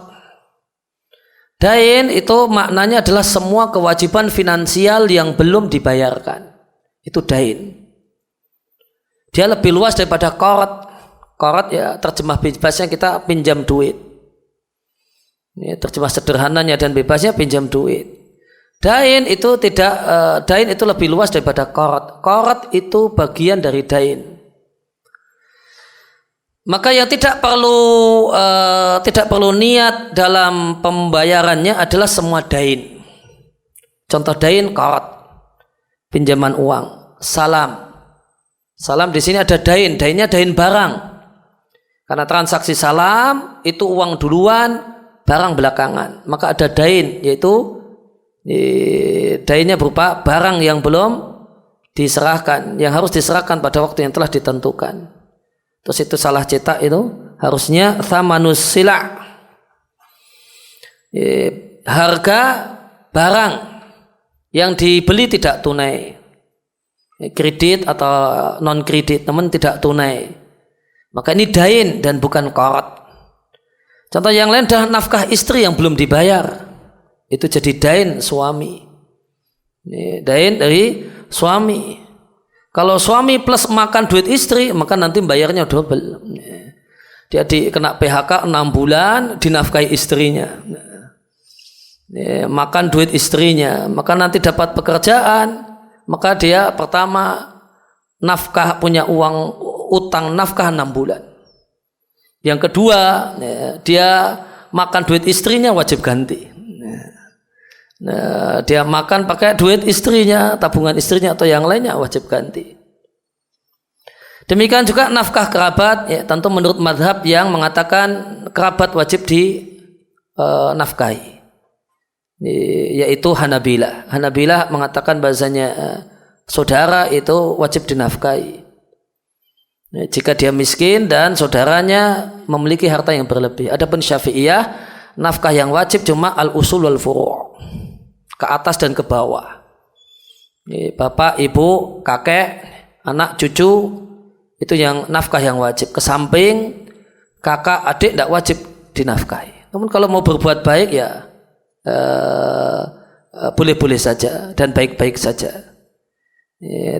Speaker 1: Dain itu maknanya adalah semua kewajiban finansial yang belum dibayarkan. Itu dain. Dia lebih luas daripada qarat. Qarat ya terjemah bebasnya kita pinjam duit. Ini terjemah sederhananya dan bebasnya pinjam duit. Dain itu tidak, dain itu lebih luas daripada qarat. Qarat itu bagian dari dain. Maka yang tidak perlu niat dalam pembayarannya adalah semua dain. Contoh dain qarat, pinjaman uang, salam. Salam di sini ada dain, dainnya dain barang. Karena transaksi salam itu uang duluan, barang belakangan. Maka ada dain, yaitu dainnya berupa barang yang belum diserahkan, yang harus diserahkan pada waktu yang telah ditentukan. Terus itu salah cetak, itu harusnya thamanus sila', harga barang yang dibeli tidak tunai, kredit atau non kredit namun tidak tunai, maka ini dain dan bukan qarat. Contoh yang lain adalah nafkah istri yang belum dibayar, itu jadi dain suami. Dain dari suami. Kalau suami plus makan duit istri, maka nanti bayarnya double. Dia kena PHK 6 bulan, dinafkahi istrinya. Makan duit istrinya, maka nanti dapat pekerjaan, maka dia pertama nafkah, punya uang utang nafkah 6 bulan. Yang kedua, dia makan duit istrinya wajib ganti. Dia makan pakai duit istrinya, tabungan istrinya atau yang lainnya wajib ganti. Demikian juga nafkah kerabat, ya, tentu menurut madhab yang mengatakan kerabat wajib nafkahi, yaitu Hanabilah. Hanabilah mengatakan bahasanya saudara itu wajib dinafkahi jika dia miskin dan saudaranya memiliki harta yang berlebih. Adapun Syafi'iyah, nafkah yang wajib cuma al-usul wal furu', ke atas dan ke bawah. Bapak, ibu, kakek, anak, cucu, itu yang nafkah yang wajib. Ke samping kakak, adik tidak wajib dinafkahi. Namun kalau mau berbuat baik ya boleh-boleh saja dan baik-baik saja.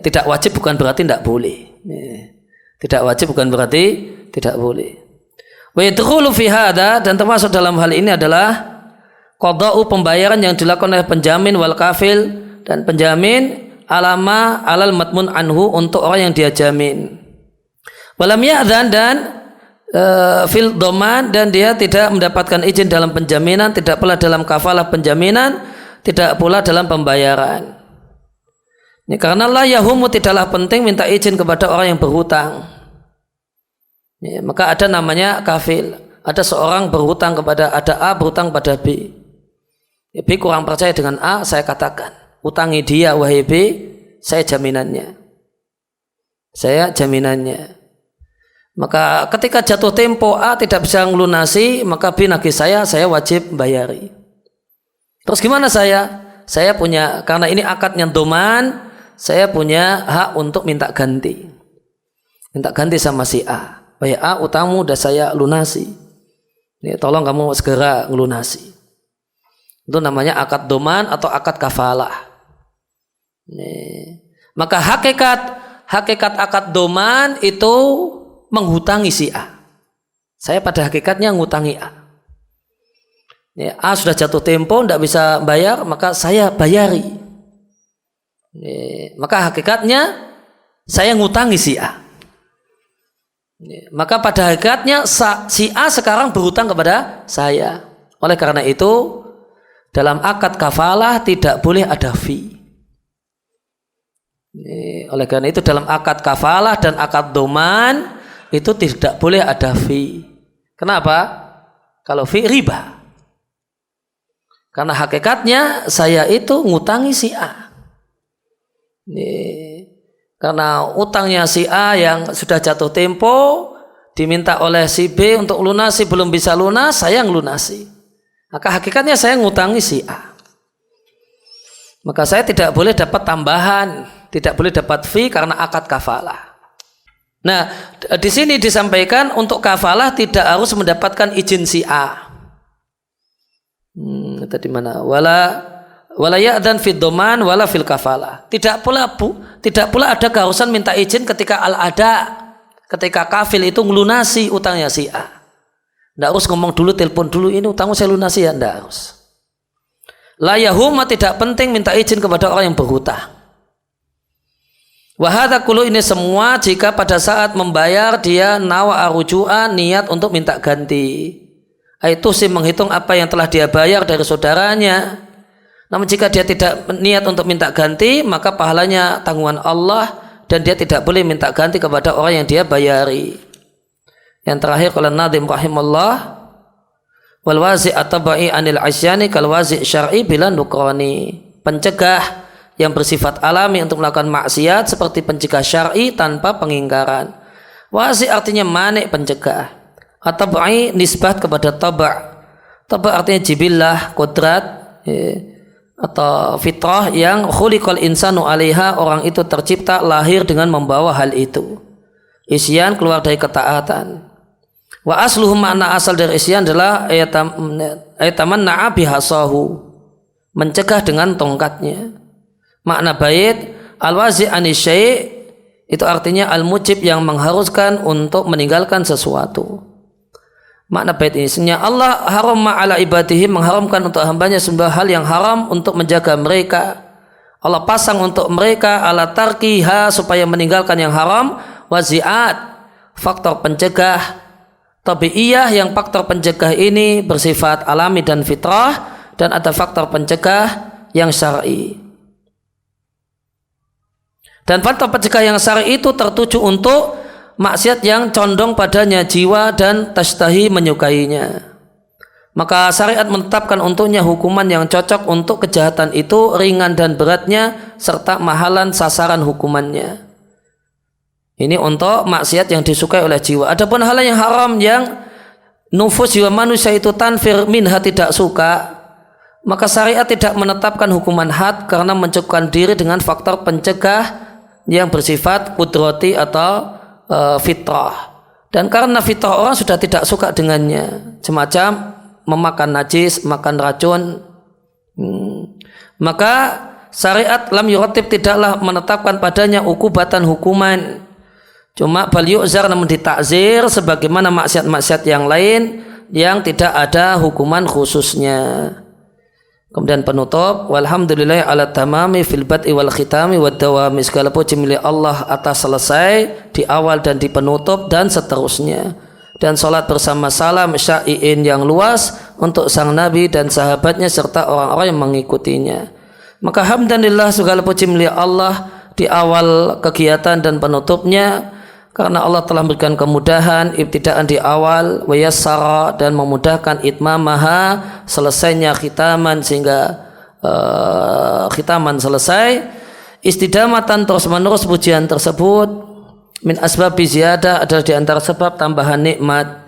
Speaker 1: Tidak wajib bukan berarti tidak boleh. Tidak wajib bukan berarti tidak boleh. Wa yadkhulu fi hadza, dan termasuk dalam hal ini adalah qada'u, pembayaran yang dilakukan oleh penjamin wal kafil dan penjamin alal matmun anhu, untuk orang yang dia jamin. Walam ya'dzan, dan fil doman, dan dia tidak mendapatkan izin dalam penjaminan, tidak pula dalam kafalah penjaminan, tidak pula dalam pembayaran. Ini karena la yahumu, tidaklah penting minta izin kepada orang yang berhutang. Ya, maka ada namanya kafil. Ada seorang berhutang kepada, ada A berhutang pada B. B kurang percaya dengan A, saya katakan, utangi dia wahai B, saya jaminannya. Maka ketika jatuh tempo A tidak bisa melunasi, maka B nagih saya wajib bayari. Terus gimana saya? Saya punya, karena ini akadnya doman, saya punya hak untuk minta ganti. Minta ganti sama si A. Wahai A, utangmu udah saya lunasi. Ini tolong kamu segera melunasi. Itu namanya akad doman atau akad kafalah. Maka hakikat akad doman itu menghutangi si A. Saya pada hakikatnya ngutangi A. A sudah jatuh tempo, tidak bisa bayar, maka saya bayari. Maka hakikatnya saya ngutangi si A. Maka pada hakikatnya si A sekarang berhutang kepada saya. Oleh karena itu dalam akad kafalah tidak boleh ada fee. Oleh karena itu dalam akad kafalah dan akad doman itu tidak boleh ada fee. Kenapa? Kalau fee riba. Karena hakikatnya saya itu ngutangi si A. Karena utangnya si A yang sudah jatuh tempo diminta oleh si B untuk lunasi, belum bisa lunas, saya ngelunasi. Maka hakikatnya saya ngutangi si A. Maka saya tidak boleh dapat tambahan, tidak boleh dapat fee karena akad kafalah. Nah, di sini disampaikan untuk kafalah tidak harus mendapatkan izin si A. Tadi mana? Wala ya'dzan fid doman wala fil kafalah. Tidak pula ada keharusan minta izin ketika ketika kafil itu ngelunasi utangnya si A. Tidak harus ngomong dulu, telepon dulu, ini utangmu saya lunasi ya, tidak harus. La yahuma, tidak penting minta izin kepada orang yang berhutang. Wa hadza kullu, ini semua jika pada saat membayar dia nawa arujua, niat untuk minta ganti. Itu sih menghitung apa yang telah dia bayar dari saudaranya. Namun jika dia tidak niat untuk minta ganti, maka pahalanya tanggungan Allah dan dia tidak boleh minta ganti kepada orang yang dia bayari. Yang terakhir qala Nadhim rahimallah, wal wazi' at-tabai anil asyani kal wazi' syar'i bila nukrani. Pencegah yang bersifat alami untuk melakukan maksiat seperti pencegah syar'i tanpa pengingkaran. Wazi' artinya manik, pencegah. At-tabai nisbat kepada taba'. Taba' artinya jibillah, kodrat, atau fitrah yang khuliqal insanu 'alaiha, orang itu tercipta lahir dengan membawa hal itu. Isyan, keluar dari ketaatan. Wa asluhu, makna asal dari isyan adalah ayatamanna'a bihasahu, mencegah dengan tongkatnya. Makna bait al-wazi' anisyai' itu artinya al-mujib, yang mengharuskan untuk meninggalkan sesuatu. Makna bait ini sebenarnya Allah haram ma'ala ibadihi, mengharamkan untuk hambanya sebuah hal yang haram untuk menjaga mereka. Allah pasang untuk mereka ala tarkiha, supaya meninggalkan yang haram, wazi'at, faktor pencegah tabi'iyah, yang faktor pencegah ini bersifat alami dan fitrah, dan ada faktor pencegah yang syar'i. Dan faktor pencegah yang syar'i itu tertuju untuk maksiat yang condong padanya jiwa dan tashtahi menyukainya. Maka syariat menetapkan untuknya hukuman yang cocok untuk kejahatan itu, ringan dan beratnya, serta mahalan sasaran hukumannya. Ini untuk maksiat yang disukai oleh jiwa. Adapun hal yang haram yang nufus jiwa manusia itu tanfir minha, tidak suka, maka syariat tidak menetapkan hukuman had karena mencukupkan diri dengan faktor pencegah yang bersifat kudrati atau fitrah. Dan karena fitrah orang sudah tidak suka dengannya, semacam memakan najis, makan racun, maka syariat lam yuratib tidaklah menetapkan padanya ukubatan hukuman, cuma bal yu'zar, namun ditakzir sebagaimana maksiat-maksiat yang lain yang tidak ada hukuman khususnya. Kemudian penutup, walhamdulillah ala tamami fil bad'i wal khitami wad dawami, segala puji milik Allah atas selesai di awal dan di penutup dan seterusnya. Dan salat bersama salam syai'in yang luas untuk sang Nabi dan sahabatnya serta orang-orang yang mengikutinya. Maka hamdanillah, segala puji milik Allah di awal kegiatan dan penutupnya, karena Allah telah memberikan kemudahan ibtidaan di awal, wa yassara, dan memudahkan itmamaha, selesainya khitaman, sehingga khitaman selesai, istidamatan, terus menerus pujian tersebut, min asbabi ziyadah, adalah di antara sebab tambahan nikmat,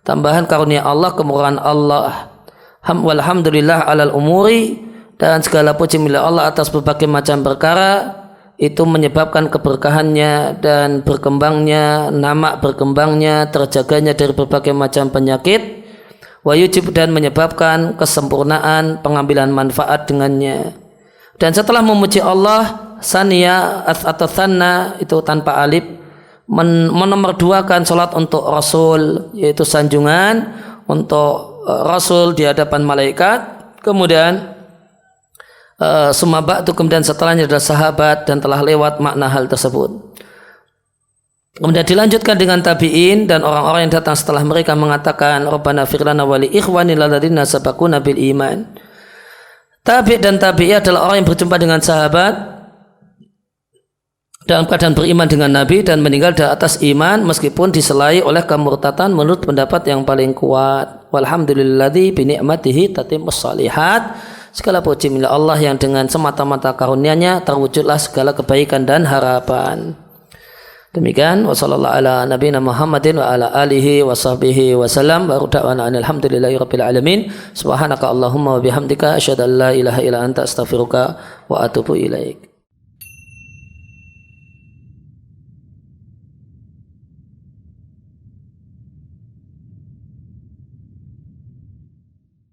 Speaker 1: tambahan karunia Allah, kemurahan Allah. Walhamdulillah alal umuri, dan segala puji milik Allah atas berbagai macam perkara, itu menyebabkan keberkahannya dan berkembangnya, nama berkembangnya, terjaganya dari berbagai macam penyakit, wayujib, dan menyebabkan kesempurnaan pengambilan manfaat dengannya. Dan setelah memuji Allah, saniya atau thanna itu tanpa alif, menomorduakan salat untuk Rasul, yaitu sanjungan untuk Rasul di hadapan malaikat. Kemudian summa ba'du, kemudian setelahnya adalah sahabat, dan telah lewat makna hal tersebut. Kemudian dilanjutkan dengan tabi'in dan orang-orang yang datang setelah mereka mengatakan Rabbana fir lana wa li ikhwanil ladzina sabaquna bil iman. Tabi' dan tabi'i adalah orang yang berjumpa dengan sahabat dalam keadaan beriman dengan Nabi dan meninggal di atas iman meskipun diselai oleh kemurtatan menurut pendapat yang paling kuat. Walhamdulilladzi bi ni'matihi tatimmus shalihat. Segala puji milik Allah yang dengan semata-mata karunia-Nya terwujudlah segala kebaikan dan harapan. Demikian, wa sallallahu ala nabiyina Muhammadin wa ala alihi wa sahbihi wa sallam, wa da'wana alhamdulillahi rabbil alamin. Subhanaka Allahumma wa bihamdika asyhadu an la ilaha illa anta astaghfiruka wa atubu ilaik.